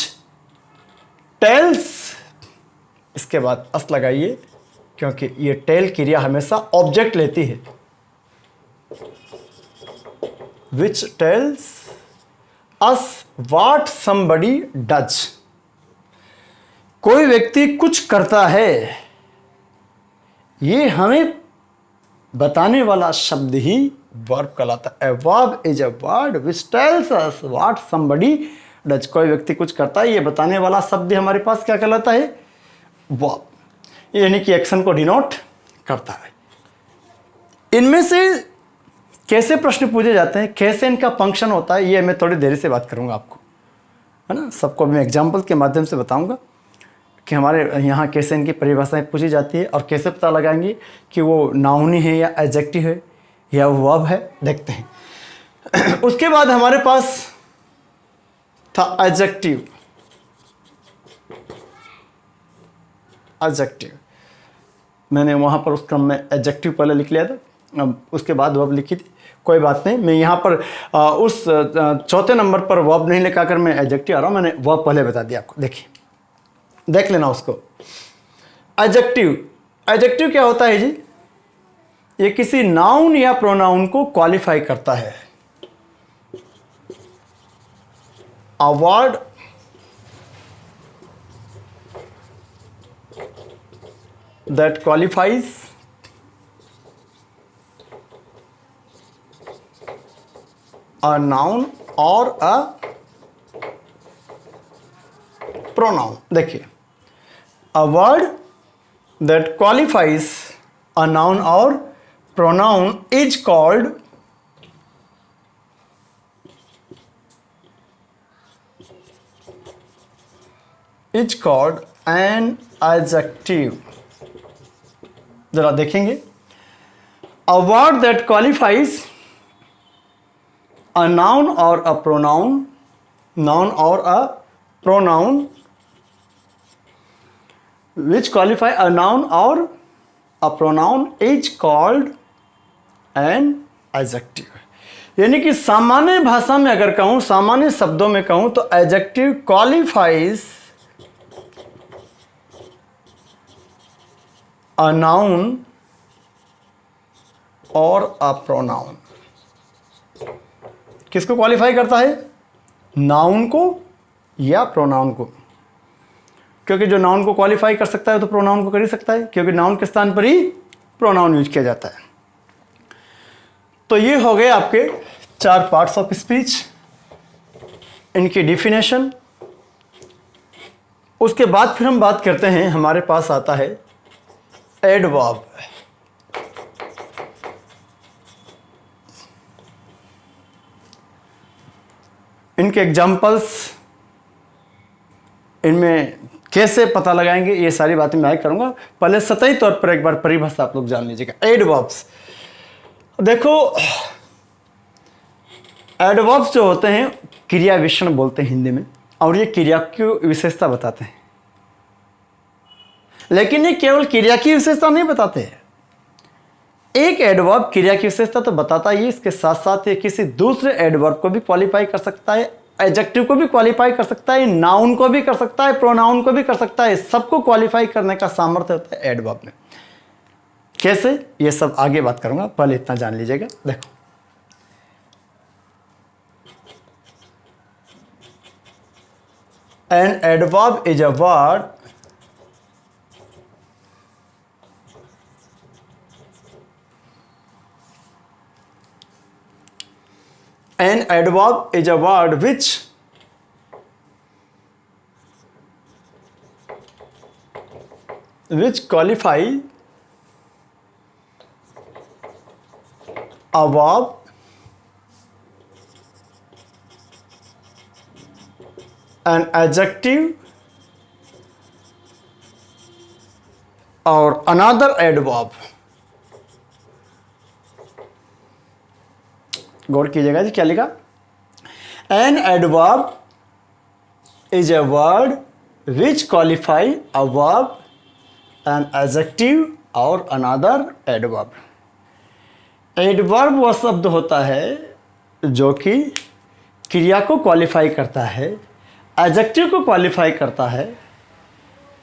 tells, इसके बाद अस लगाइए क्योंकि ये टेल क्रिया हमेशा ऑब्जेक्ट लेती है। which tells us what somebody does। कोई व्यक्ति कुछ करता है, ये हमें बताने वाला शब्द ही वर्ब कहलाता है। Verb is a word which tells us what somebody does. कोई व्यक्ति कुछ करता है, ये बताने वाला शब्द हमारे पास क्या कहलाता है? वर्ब, यानी कि एक्शन को डिनोट करता है। इनमें से कैसे प्रश्न पूछे जाते हैं, कैसे इनका फंक्शन होता है, ये मैं थोड़ी देर से बात करूंगा आपको। है ना। सबको मैं एग्जाम्पल के माध्यम से बताऊंगा कि हमारे यहाँ कैसे इनकी परिभाषाएं पूछी जाती है और कैसे पता लगाएंगे कि वो नाउन है या एडजेक्टिव है या वर्ब है, देखते हैं। उसके बाद हमारे पास था एडजेक्टिव। एडजेक्टिव मैंने वहाँ पर उस क्रम में एडजेक्टिव पहले लिख लिया था, अब उसके बाद वर्ब लिखी थी, कोई बात नहीं। मैं यहाँ पर उस चौथे नंबर पर वर्ब नहीं लिखा कर मैं एडजेक्टिव आ रहा हूँ, मैंने वर्ब पहले बता दिया आपको। देखिए, देख लेना उसको। एडजेक्टिव, एडजेक्टिव क्या होता है जी? ये किसी नाउन या प्रोनाउन को क्वालिफाई करता है। A word that qualifies a noun or a pronoun। देखिए, a word that qualifies a noun or pronoun is called an adjective। जरा देखेंगे, a word that qualifies a noun or a pronoun, noun or a pronoun which qualify a noun or a pronoun is called an adjective। यानी कि सामान्य भाषा में अगर कहूं, सामान्य शब्दों में कहूं तो एडजेक्टिव क्वालिफाइज a noun और a pronoun। किसको क्वालिफाई करता है? नाउन को या प्रोनाउन को, क्योंकि जो नाउन को क्वालिफाई कर सकता है तो प्रोनाउन को कर ही सकता है, क्योंकि नाउन के स्थान पर ही प्रोनाउन यूज किया जाता है। तो ये हो गए आपके 4 पार्ट्स ऑफ स्पीच, इनकी डिफिनेशन। उसके बाद फिर हम बात करते हैं, हमारे पास आता है एडवर्ब। इनके एग्जाम्पल्स, इनमें कैसे पता लगाएंगे, ये सारी बातें मैं करूंगा। पहले सतही तौर पर एक बार परिभाषा आप लोग जान लीजिएगा। एडवर्ब्स, देखो एडवर्ब्स जो होते हैं क्रिया विशेषण बोलते हैं हिंदी में, और ये क्रिया की विशेषता बताते हैं। लेकिन ये केवल क्रिया की विशेषता नहीं बताते हैं। एक एडवर्ब क्रिया की विशेषता तो बताता ही, इसके साथ साथ ये किसी दूसरे एडवर्ब को भी क्वालिफाई कर सकता है, एडजेक्टिव को भी क्वालिफाई कर सकता है, नाउन को भी कर सकता है, प्रोनाउन को भी कर सकता है। सबको क्वालिफाई करने का सामर्थ्य होता है एडवर्ब में। कैसे, ये सब आगे बात करूंगा, पहले इतना जान लीजिएगा। देखो, an adverb is a word an adverb is a word which qualify a verb an adjective or another adverb। गौर कीजिएगा जी, क्या लिखा? An adverb is a word which qualify a verb N adjective और अनदर एडवर्ब। एडवर्ब वह शब्द होता है जो कि क्रिया को क्वालिफाई करता है, एडजेक्टिव को क्वालिफाई करता है,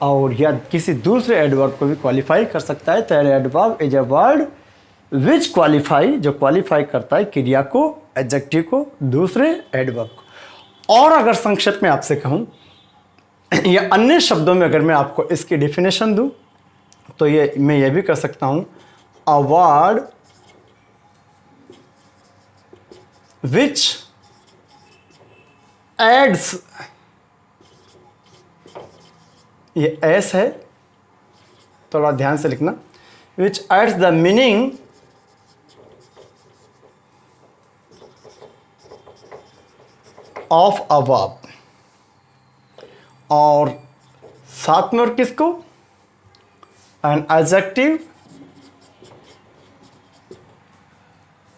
और या किसी दूसरे एडवर्ब को भी क्वालिफाई कर सकता है। तो adverb is a word which qualify, जो क्वालिफाई करता है क्रिया को, एडजेक्टिव को, दूसरे एडवर्ब को। और अगर संक्षेप में आपसे कहूँ या अन्य शब्दों में अगर मैं आपको इसकी डेफिनेशन दूँ तो ये मैं ये भी कर सकता हूँ, अ वर्ड विच एड्स, ये एस है, थोड़ा ध्यान से लिखना, which adds the meaning of a verb. और साथ में और किसको, एन एडजेक्टिव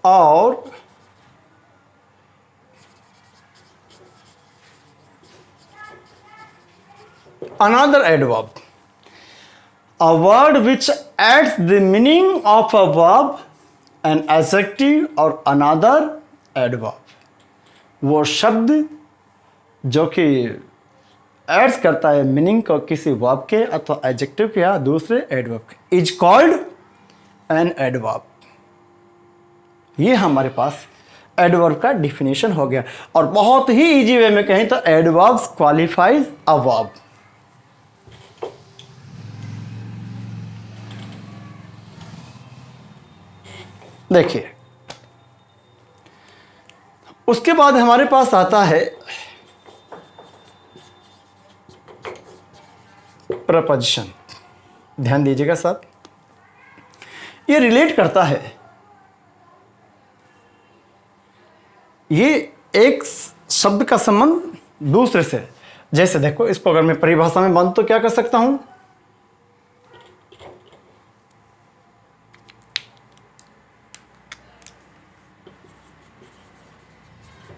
और another adverb. A word which adds the meaning of a verb, an adjective or another adverb. वो शब्द जो कि एड्स करता है मीनिंग को किसी वर्ब के अथवा एडजेक्टिव के या दूसरे एडवर्ब के, इज कॉल्ड एन एडवर्ब। ये हमारे पास एडवर्ब का डिफिनेशन हो गया। और बहुत ही इजी वे में कहें तो एडवर्ब्स क्वालिफाइज अ वर्ब। देखिए, उसके बाद हमारे पास आता है प्रपोजिशन। ध्यान दीजिएगा साहब, ये रिलेट करता है, ये एक शब्द का संबंध दूसरे से। जैसे देखो, इसको अगर मैं परिभाषा में बांधूं तो क्या कर सकता हूं,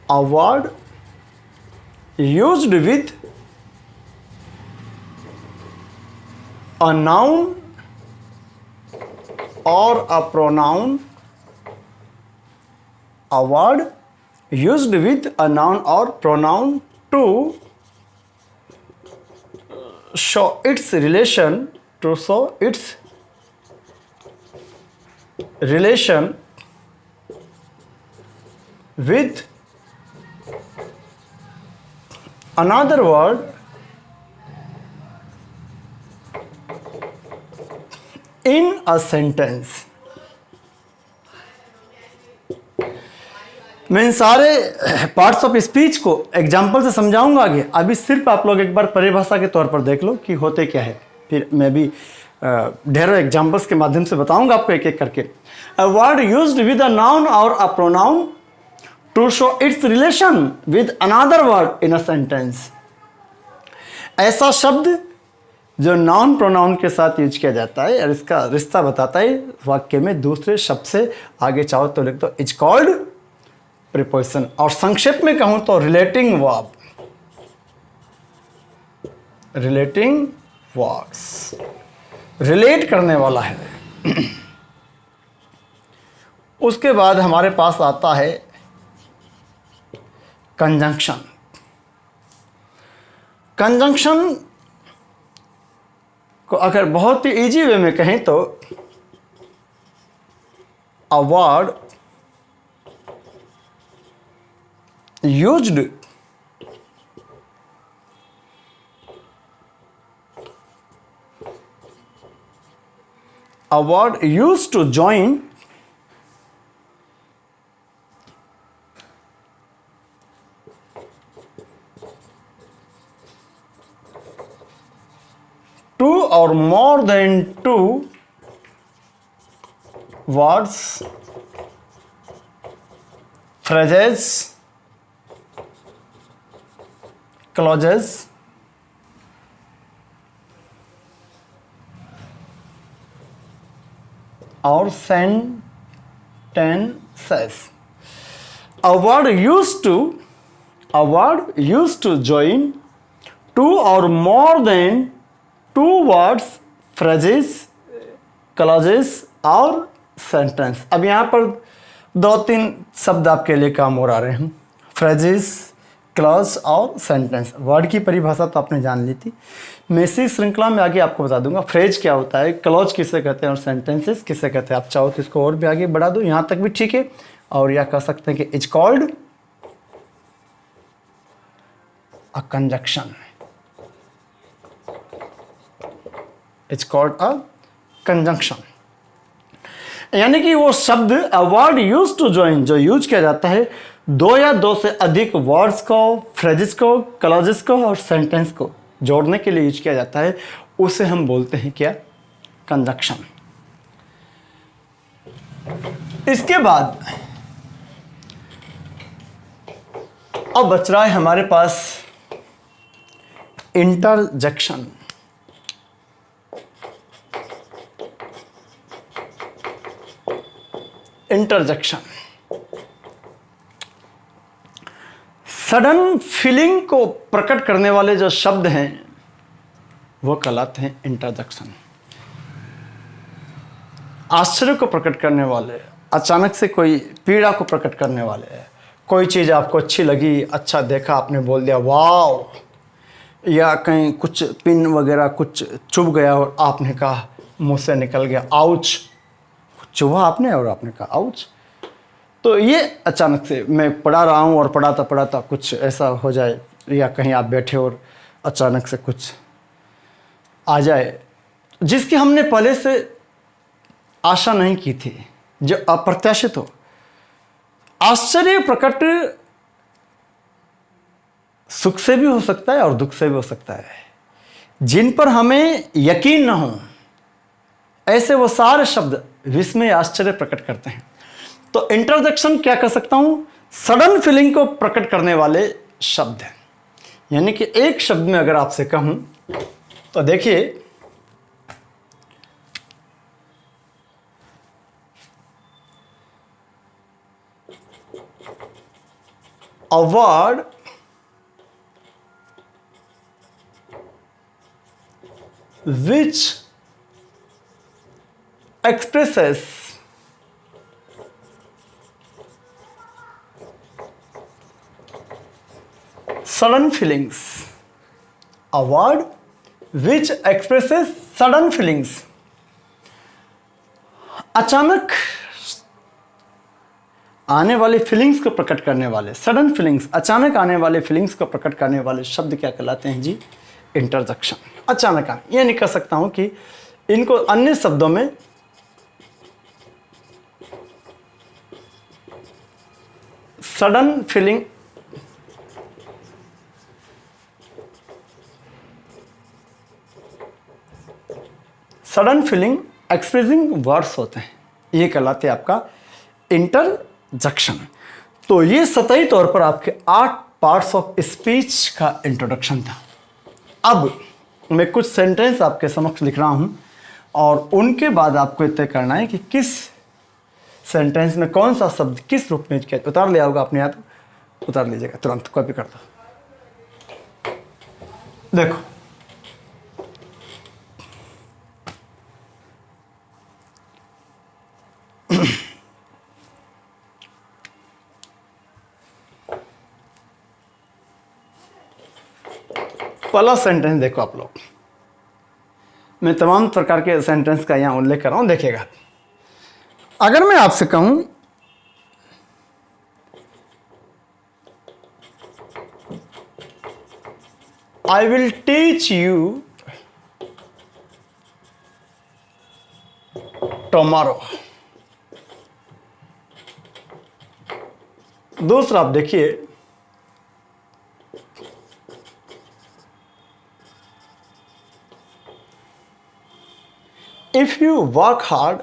a word used with a noun or a pronoun, a word used with a noun or pronoun to show its relation, to show its relation with another word in a sentence। मैं इन सारे पार्ट्स ऑफ स्पीच को एग्जाम्पल से समझाऊंगा आगे। अभी सिर्फ आप लोग एक बार परिभाषा के तौर पर देख लो कि होते क्या है, फिर मैं भी ढेरों एग्जाम्पल्स के माध्यम से बताऊंगा आपको एक एक करके। A word used with a noun और a pronoun to show its relation with another word in a sentence. ऐसा शब्द जो नाउन प्रोनाउन के साथ यूज किया जाता है और इसका रिश्ता बताता है वाक्य में दूसरे शब्द से। आगे चाहो तो लिख दो इज कॉल्ड प्रीपोजिशन। और संक्षेप में कहूं तो relating verb, relating words, relate करने वाला है। उसके बाद हमारे पास आता है कंजंक्शन। कंजंक्शन को अगर बहुत ही इजी वे में कहें तो अ word used a word used to join two or more than two words, phrases, clauses, or sentences. A word used to join two or more than two words, phrases, clauses और sentence। अब यहाँ पर दो तीन शब्द आपके लिए काम हो रहे हैं, phrases, क्लॉज और सेंटेंस। वर्ड की परिभाषा तो आपने जान ली थी, मैं इसी श्रृंखला में आगे आपको बता दूंगा फ्रेज क्या होता है, क्लॉज किसे कहते हैं और सेंटेंसेस किसे कहते हैं। आप चाहो तो इसको और भी आगे बढ़ा दो, यहाँ तक भी ठीक है। और या कह सकते हैं कि is called a conjunction, is called a conjunction. यानी कि वो शब्द a word use to join, जो यूज किया जाता है दो या दो से अधिक वर्ड्स को, फ्रेजेस को, क्लॉजेस को और सेंटेंस को जोड़ने के लिए यूज किया जाता है, उसे हम बोलते हैं क्या, कंजंक्शन। इसके बाद अब बच रहा है हमारे पास इंटरजेक्शन। इंटरजेक्शन सडन फीलिंग को प्रकट करने वाले जो शब्द हैं वो कहलाते हैं इंटरजेक्शन। आश्चर्य को प्रकट करने वाले, अचानक से कोई पीड़ा को प्रकट करने वाले, कोई चीज़ आपको अच्छी लगी, अच्छा देखा, आपने बोल दिया वाव, या कहीं कुछ पिन वगैरह कुछ चुभ गया और आपने कहा, मुंह से निकल गया आउच, चुभा आपने और आपने कहा आउच। तो ये अचानक से मैं पढ़ा रहा हूँ और पढ़ाता कुछ ऐसा हो जाए, या कहीं आप बैठे और अचानक से कुछ आ जाए जिसकी हमने पहले से आशा नहीं की थी, जो अप्रत्याशित हो। आश्चर्य प्रकट सुख से भी हो सकता है और दुख से भी हो सकता है। जिन पर हमें यकीन न हो ऐसे वो सारे शब्द विस्मय आश्चर्य प्रकट करते हैं। तो इंटरजेक्शन क्या कर सकता हूं? सडन फीलिंग को प्रकट करने वाले शब्द हैं। यानी कि एक शब्द में अगर आपसे कहूं तो देखिए, a word which expresses sudden feelings. A word which expresses sudden feelings. अचानक आने वाले फीलिंग्स को प्रकट करने वाले, सडन फीलिंग्स, अचानक आने वाले फीलिंग्स को प्रकट करने वाले शब्द क्या कहलाते हैं जी? इंटरजेक्शन। अचानक आने, ये नहीं कह सकता हूं कि इनको अन्य शब्दों में sudden feeling, sudden feeling expressing words होते हैं, ये कहलाते हैं आपका इंटरजेक्शन। तो ये सतही तौर पर आपके 8 पार्ट्स ऑफ स्पीच का इंट्रोडक्शन था। अब मैं कुछ सेंटेंस आपके समक्ष लिख रहा हूं और उनके बाद आपको तय करना है कि किस सेंटेंस में कौन सा शब्द किस रूप में किया। उतार लिया होगा अपने हाथ, उतार लीजिएगा तुरंत, कॉपी कर दो। देखो, पहला सेंटेंस देखो आप लोग, मैं तमाम प्रकार के सेंटेंस का यहां उल्लेख कर रहा हूं, देखिएगा। अगर मैं आपसे कहूं I will teach you tomorrow. दूसरा आप देखिए, if you work hard,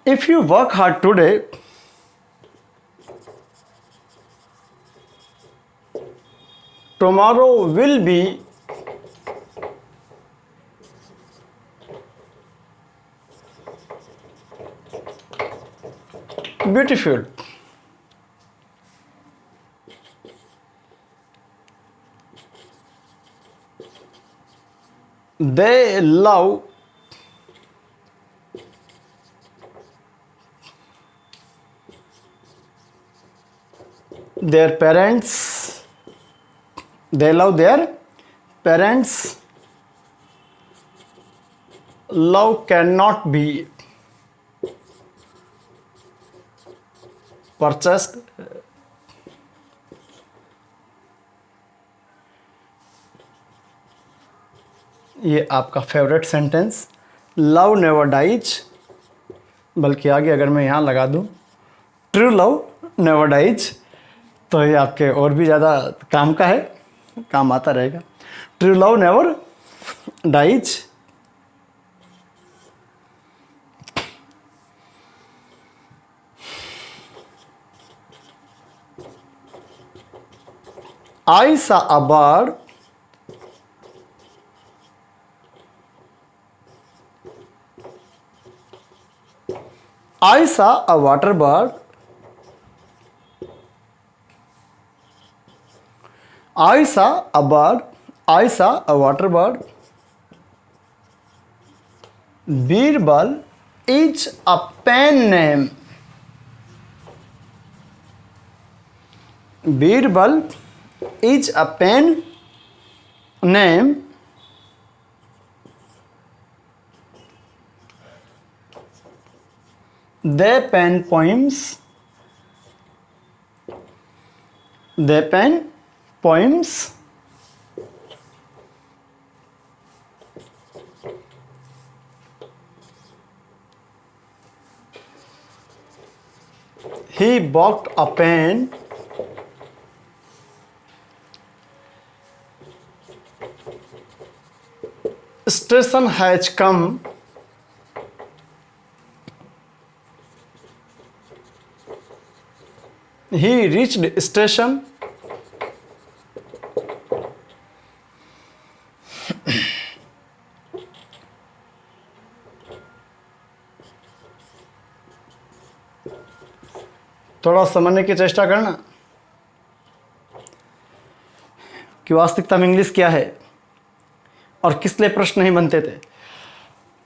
if you work hard today, tomorrow will be beautiful. They love their parents. They love their parents. Love cannot be purchased. ये आपका favourite sentence, love never dies, बल्कि आगे अगर मैं यहाँ लगा दूँ ट्रू लव नेवर डाइज, तो ये आपके और भी ज़्यादा काम का है, काम आता रहेगा। True love never dies. I saw a bird. I saw a water bird. I saw a bird. I saw a water bird. Birbal is a pen name. Birbal is a pen name. They pen poems. They pen poems. He bought a pen. Station has come. He reached station. थोड़ा समझने की चेष्टा करना कि वास्तविकता में इंग्लिश क्या है और किस लिए प्रश्न नहीं बनते थे।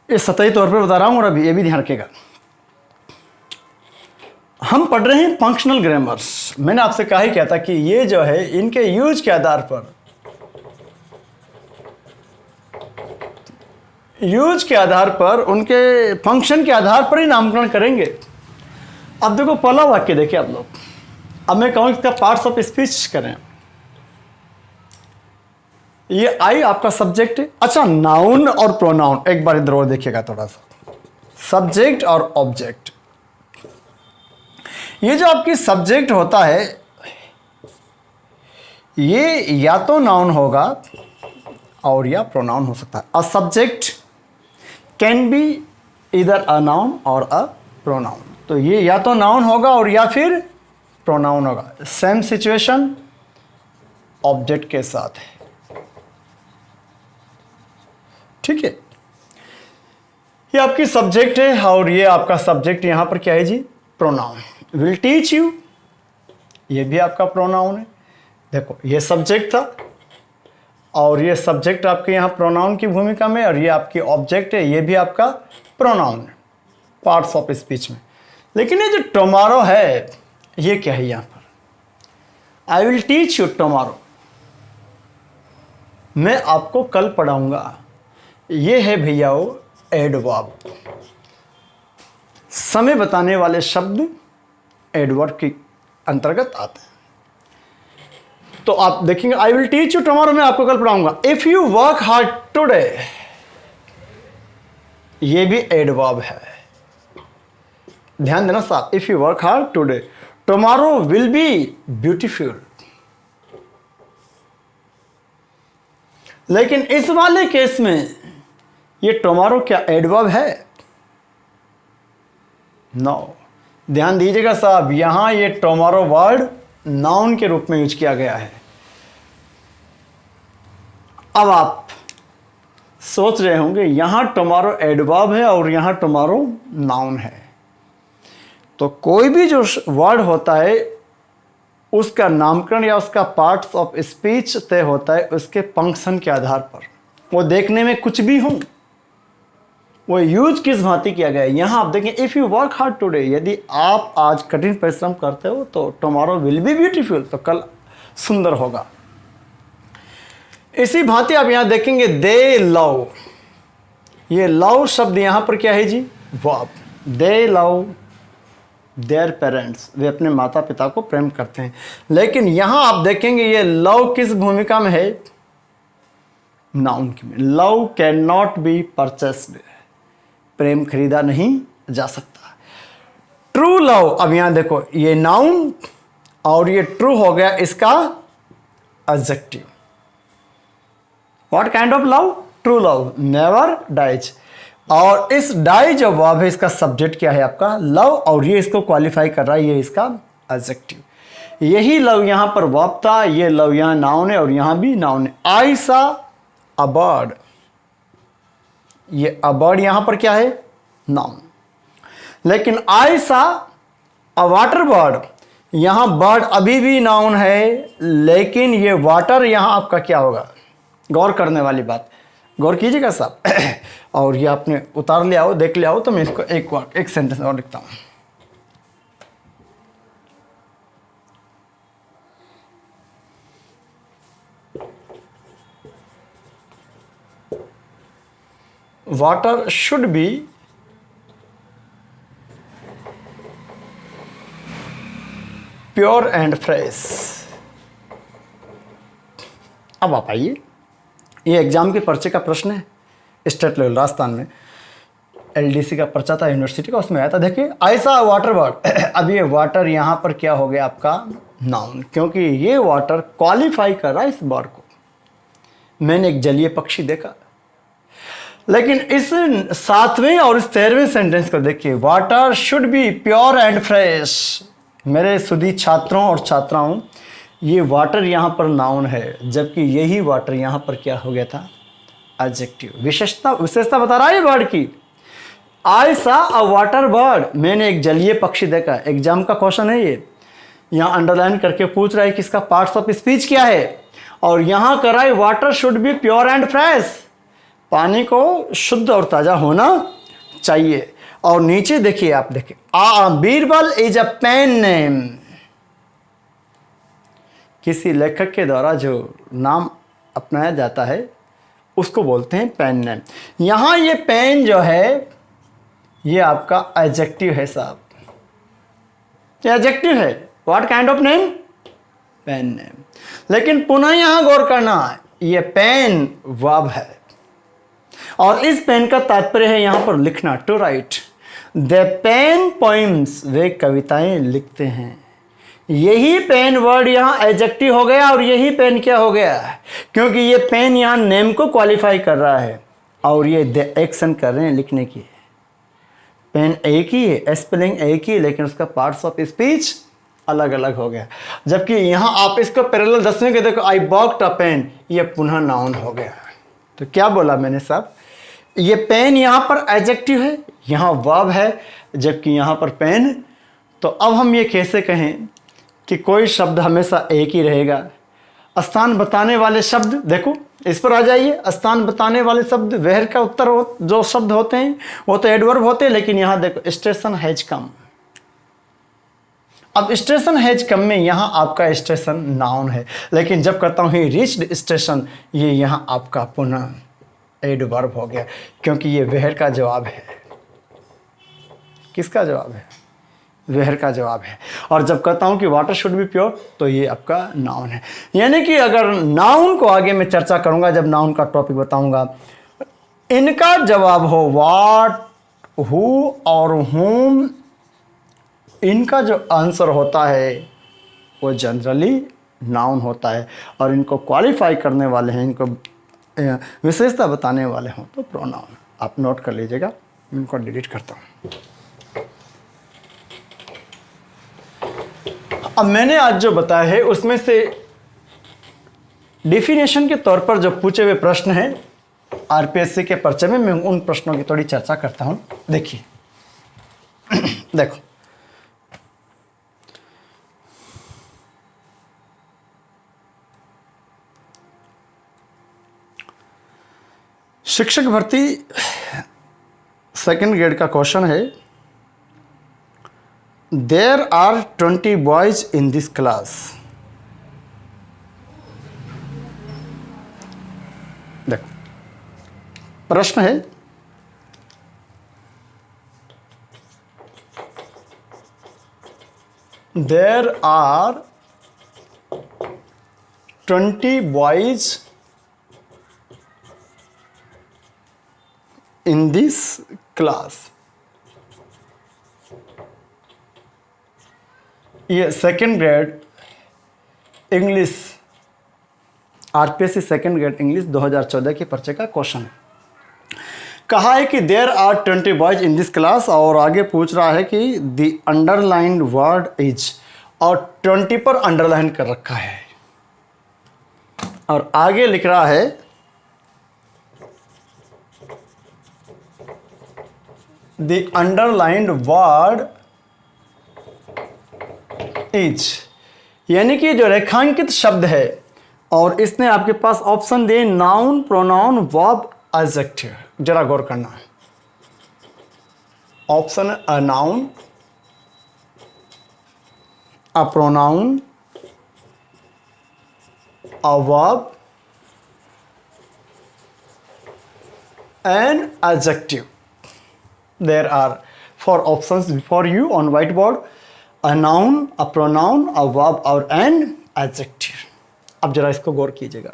ये सतही तौर पर बता रहा हूं और अभी ये भी ध्यान रखिएगा। हम पढ़ रहे हैं फंक्शनल ग्रामर्स। मैंने आपसे कहा ही क्या था कि ये जो है इनके यूज के आधार पर, यूज के आधार पर, उनके फंक्शन के आधार पर ही नामकरण करेंगे। अब देखो पहला वाक्य देखिए आप लोग। अब मैं कहूँ इसका पार्ट्स ऑफ स्पीच करें। ये आई आपका सब्जेक्ट है। अच्छा, नाउन और प्रोनाउन एक बार इधर और देखिएगा थोड़ा सा। सब्जेक्ट और ऑब्जेक्ट, ये जो आपकी सब्जेक्ट होता है ये या तो नाउन होगा और या प्रोनाउन हो सकता है। अ सब्जेक्ट कैन बी इधर अ नाउन और अ प्रोनाउन। तो ये या तो नाउन होगा और या फिर प्रोनाउन होगा। सेम सिचुएशन ऑब्जेक्ट के साथ है, ठीक है। ये आपकी सब्जेक्ट है और ये आपका सब्जेक्ट यहां पर क्या है जी, प्रोनाउन। विल टीच यू, ये भी आपका प्रोनाउन है। देखो ये सब्जेक्ट था और ये सब्जेक्ट आपके यहाँ प्रोनाउन की भूमिका में, और ये आपकी ऑब्जेक्ट है, ये भी आपका प्रोनाउन है पार्ट्स ऑफ स्पीच में। लेकिन ये जो टुमारो है ये क्या है यहाँ पर, I will teach you tomorrow, मैं आपको कल पढ़ाऊंगा। ये है भैया वो एडवर्ब, समय बताने वाले शब्द एडवर्ब के अंतर्गत आते हैं। तो आप देखेंगे I will teach you tomorrow, मैं आपको कल पढ़ाऊंगा। If you work hard today, ये भी एडवर्ब है, ध्यान देना साहब। If you work hard today, tomorrow will be beautiful. लेकिन इस वाले केस में ये टुमारो क्या एडवर्ब है? नो। ध्यान दीजिएगा साहब, यहां ये टुमारो वर्ड नाउन के रूप में यूज किया गया है। अब आप सोच रहे होंगे यहां टुमारो एडवर्ब है और यहां टुमारो नाउन है। तो कोई भी जो वर्ड होता है उसका नामकरण या उसका पार्ट्स ऑफ स्पीच तय होता है उसके फंक्शन के आधार पर। वो देखने में कुछ भी हो, वो यूज किस भांति किया गया है। यहां आप देखें, if you work hard today, यदि आप आज कठिन परिश्रम करते हो तो टुमारो विल बी ब्यूटीफुल, तो कल सुंदर होगा। इसी भांति आप यहां देखेंगे दे लव, ये लव शब्द यहां पर क्या है जी, verb. They love their parents, वे अपने माता पिता को प्रेम करते हैं। लेकिन यहां आप देखेंगे ये लव किस भूमिका में है, नाउन की में। Love can not be purchased, प्रेम खरीदा नहीं जा सकता। ट्रू लव, अब यहां देखो ये नाउन और ये ट्रू हो गया इसका adjective. What kind of love, true love never dies. और इस डाई जो वर्ब है इसका सब्जेक्ट क्या है आपका, लव, और ये इसको क्वालिफाई कर रहा है, ये इसका एडजेक्टिव। यही लव यहाँ पर वर्ब था, ये लव यहाँ नाउन है और यहाँ भी नाउन है। आई सा अ बर्ड, ये अ बर्ड यहाँ पर क्या है? नाउन। लेकिन आई सा अ वाटर बर्ड, यहाँ बर्ड अभी भी नाउन है, लेकिन ये वाटर यहाँ आपका क्या होगा? गौर करने वाली बात, गौर कीजिएगा साहब। और ये आपने उतार लिया हो, देख लिया हो, तो मैं इसको एक सेंटेंस और लिखता हूँ। Water should be pure and fresh. अब आप आइए, ये एग्जाम के पर्चे का प्रश्न है, स्टेट लेवल राजस्थान में एलडीसी का पर्चा था यूनिवर्सिटी का, उसमें आया था। देखिए, ऐसा वाटर बर्ड, अब ये वाटर यहाँ पर क्या हो गया आपका? नाउन, क्योंकि ये वाटर क्वालिफाई कर रहा है इस बर्ड को। मैंने एक जलीय पक्षी देखा, लेकिन इस 7वें और इस 13वें सेंटेंस को देखिए, water should be pure and fresh. मेरे सुधी छात्रों और छात्राओं, ये वाटर यहाँ पर नाउन है, जबकि यही वाटर यहाँ पर क्या हो गया था? एडजेक्टिव। विशेषता बता रहा है बर्ड की। आई सा अ वाटर बर्ड, मैंने एक जलीय पक्षी देखा। एग्जाम का क्वेश्चन है ये, यहाँ अंडरलाइन करके पूछ रहा है कि इसका पार्ट्स ऑफ स्पीच क्या है, और यहाँ कर रहा है water should be pure and fresh, पानी को शुद्ध और ताज़ा होना चाहिए। और नीचे देखिए, आप देखिए, Birbal is a pen name. किसी लेखक के द्वारा जो नाम अपनाया जाता है उसको बोलते हैं पेन नेम। यहाँ ये पेन जो है ये आपका एडजेक्टिव है साहब, ये एडजेक्टिव है। What kind of name? Pen name. लेकिन पुनः यहाँ गौर करना, ये पेन वर्ब है, और इस पेन का तात्पर्य है यहाँ पर लिखना, to write. They pen poems, वे कविताएं लिखते हैं। यही पेन वर्ड यहाँ एडजेक्टिव हो गया, और यही पेन क्या हो गया? क्योंकि ये पेन यहाँ नेम को क्वालिफाई कर रहा है, और ये द एक्शन कर रहे हैं लिखने की। पेन एक ही है, स्पेलिंग एक ही है, लेकिन उसका पार्ट्स ऑफ स्पीच अलग अलग हो गया। जबकि यहाँ आप इसको पैरेलल 10वें के देखो, आई बॉक्ड अ पेन, ये पुनः नाउन हो गया। तो क्या बोला मैंने साहब? ये पेन यहाँ पर एडजेक्टिव है, यहाँ वर्ब है, जबकि यहाँ पर पेन। तो अब हम ये कैसे कहें कि कोई शब्द हमेशा एक ही रहेगा? स्थान बताने वाले शब्द, देखो इस पर आ जाइए। स्थान बताने वाले शब्द वेयर का उत्तर जो शब्द होते हैं वो तो एडवर्ब होते हैं, लेकिन यहाँ देखो, स्टेशन हैज कम। अब स्टेशन हैज कम में यहाँ आपका स्टेशन नाउन है, लेकिन जब कहता हूँ ही रीच्ड स्टेशन, ये यहाँ आपका पुनः एडवर्ब हो गया, क्योंकि ये वेयर का जवाब है। किसका जवाब है? वेयर का जवाब है। और जब कहता हूँ कि वाटर शुड बी प्योर, तो ये आपका नाउन है। यानी कि अगर नाउन को आगे मैं चर्चा करूँगा, जब नाउन का टॉपिक बताऊँगा, इनका जवाब हो वाट, हु और हुम, इनका जो आंसर होता है वो जनरली नाउन होता है, और इनको क्वालिफाई करने वाले हैं, इनको विशेषता बताने वाले हों तो प्रोनाउन। आप नोट कर लीजिएगा, इनको डिलीट करता हूँ। अब मैंने आज जो बताया है उसमें से डेफिनेशन के तौर पर जो पूछे हुए प्रश्न हैं आरपीएससी के पर्चे में, मैं उन प्रश्नों की थोड़ी चर्चा करता हूं। देखिए, देखो, शिक्षक भर्ती 2nd ग्रेड का क्वेश्चन है। There are 20 boys in this class. देखो, प्रश्न है, there are 20 boys in this class। ये 2nd grade English, RPSC 2nd grade English 2014 के पर्चे का क्वेश्चन है। कहा है कि there are 20 boys in this class, और आगे पूछ रहा है कि द अंडरलाइंड वर्ड इज, और 20 पर अंडरलाइन कर रखा है और आगे लिख रहा है द अंडरलाइंड वर्ड इज, यानी कि जो रेखांकित शब्द है और इसने आपके पास ऑप्शन दिए नाउन, प्रोनाउन, वर्ब, एडजेक्टिव। जरा गौर करना, option a noun, a pronoun, a verb, an adjective. There are 4 options before you on whiteboard: a noun, a pronoun, a verb और an adjective. अब जरा इसको गौर कीजिएगा।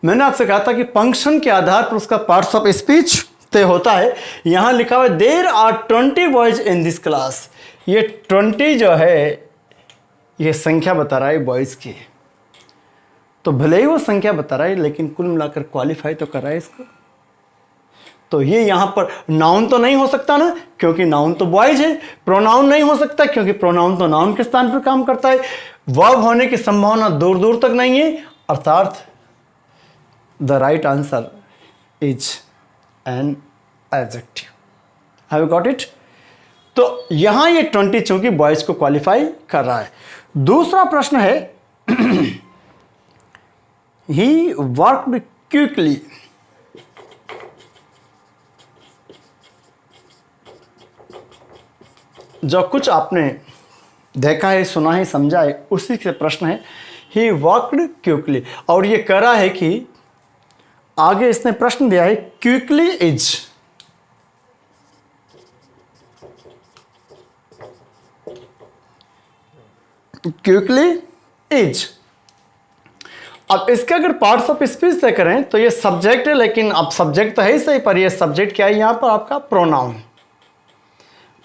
मैंने आपसे कहा था कि फंक्शन के आधार पर उसका पार्ट्स ऑफ स्पीच तय होता है। यहां लिखा हुआ है there are 20 boys in this class. ये 20 जो है ये संख्या बता रहा है बॉयज की, तो भले ही वो संख्या बता रहा है लेकिन कुल मिलाकर क्वालिफाई तो कर रहा है इसको। तो ये यहां पर नाउन तो नहीं हो सकता ना, क्योंकि नाउन तो बॉयज है। प्रोनाउन नहीं हो सकता क्योंकि प्रोनाउन तो नाउन के स्थान पर काम करता है। वर्ब होने की संभावना दूर दूर तक नहीं है, अर्थात the right answer is an adjective. Have you got it? तो यहां ये 20 चूंकि बॉयज को क्वालिफाई कर रहा है। दूसरा प्रश्न है he worked quickly। जो कुछ आपने देखा है, सुना है, समझा है, उसी से प्रश्न है he worked quickly। और ये कह रहा है कि आगे इसने प्रश्न दिया है quickly is। quickly is। अब इसके अगर पार्ट्स ऑफ स्पीच तय करें तो ये सब्जेक्ट है, लेकिन अब सब्जेक्ट तो है ही सही, पर ये सब्जेक्ट क्या है यहां पर आपका प्रोनाउन।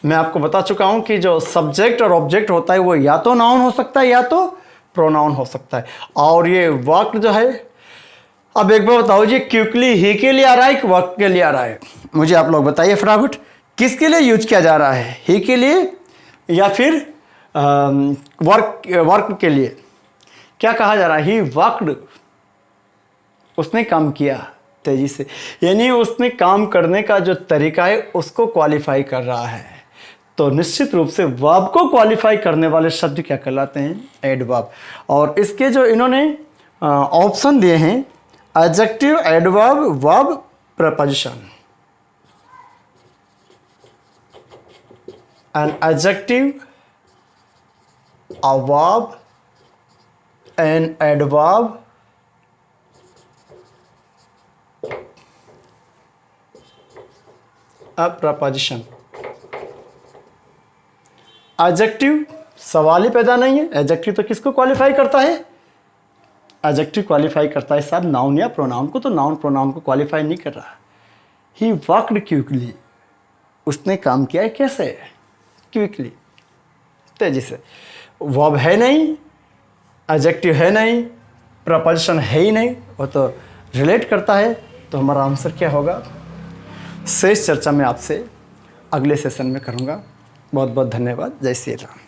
मैं आपको बता चुका हूं कि जो सब्जेक्ट और ऑब्जेक्ट होता है वो या तो नाउन हो सकता है या तो प्रोनाउन हो सकता है। और ये वर्क जो है, अब एक बार बताओ जी, क्विकली ही के लिए आ रहा है कि वर्क के लिए आ रहा है? मुझे आप लोग बताइए फटाफट, किसके लिए यूज किया जा रहा है? ही के लिए या फिर वर्क के लिए? क्या कहा जा रहा है? ही वर्कड, उसने काम किया तेजी से, यानी उसने काम करने का जो तरीका है उसको क्वालिफाई कर रहा है। तो निश्चित रूप से वर्ब को क्वालिफाई करने वाले शब्द क्या कहलाते हैं? एडवर्ब। और इसके जो इन्होंने ऑप्शन दिए हैं adjective, adverb, verb, preposition. An adjective, a verb, an adverb, a preposition। Adjective सवाल ही पैदा नहीं है। एडजेक्टिव तो किसको क्वालिफाई करता है? एडजेक्टिव क्वालिफाई करता है साहब नाउन या प्रोनाउन को, तो नाउन प्रोनाउन को क्वालिफाई नहीं कर रहा। ही वर्कड क्विकली, उसने काम किया है कैसे? क्विकली, तेजी से। वर्ब है नहीं, एडजेक्टिव है नहीं, प्रपोजिशन है ही नहीं, वो तो रिलेट करता है। तो हमारा आंसर क्या होगा? शेष चर्चा में आपसे अगले सेशन में करूँगा। बहुत बहुत धन्यवाद। जय श्री राम।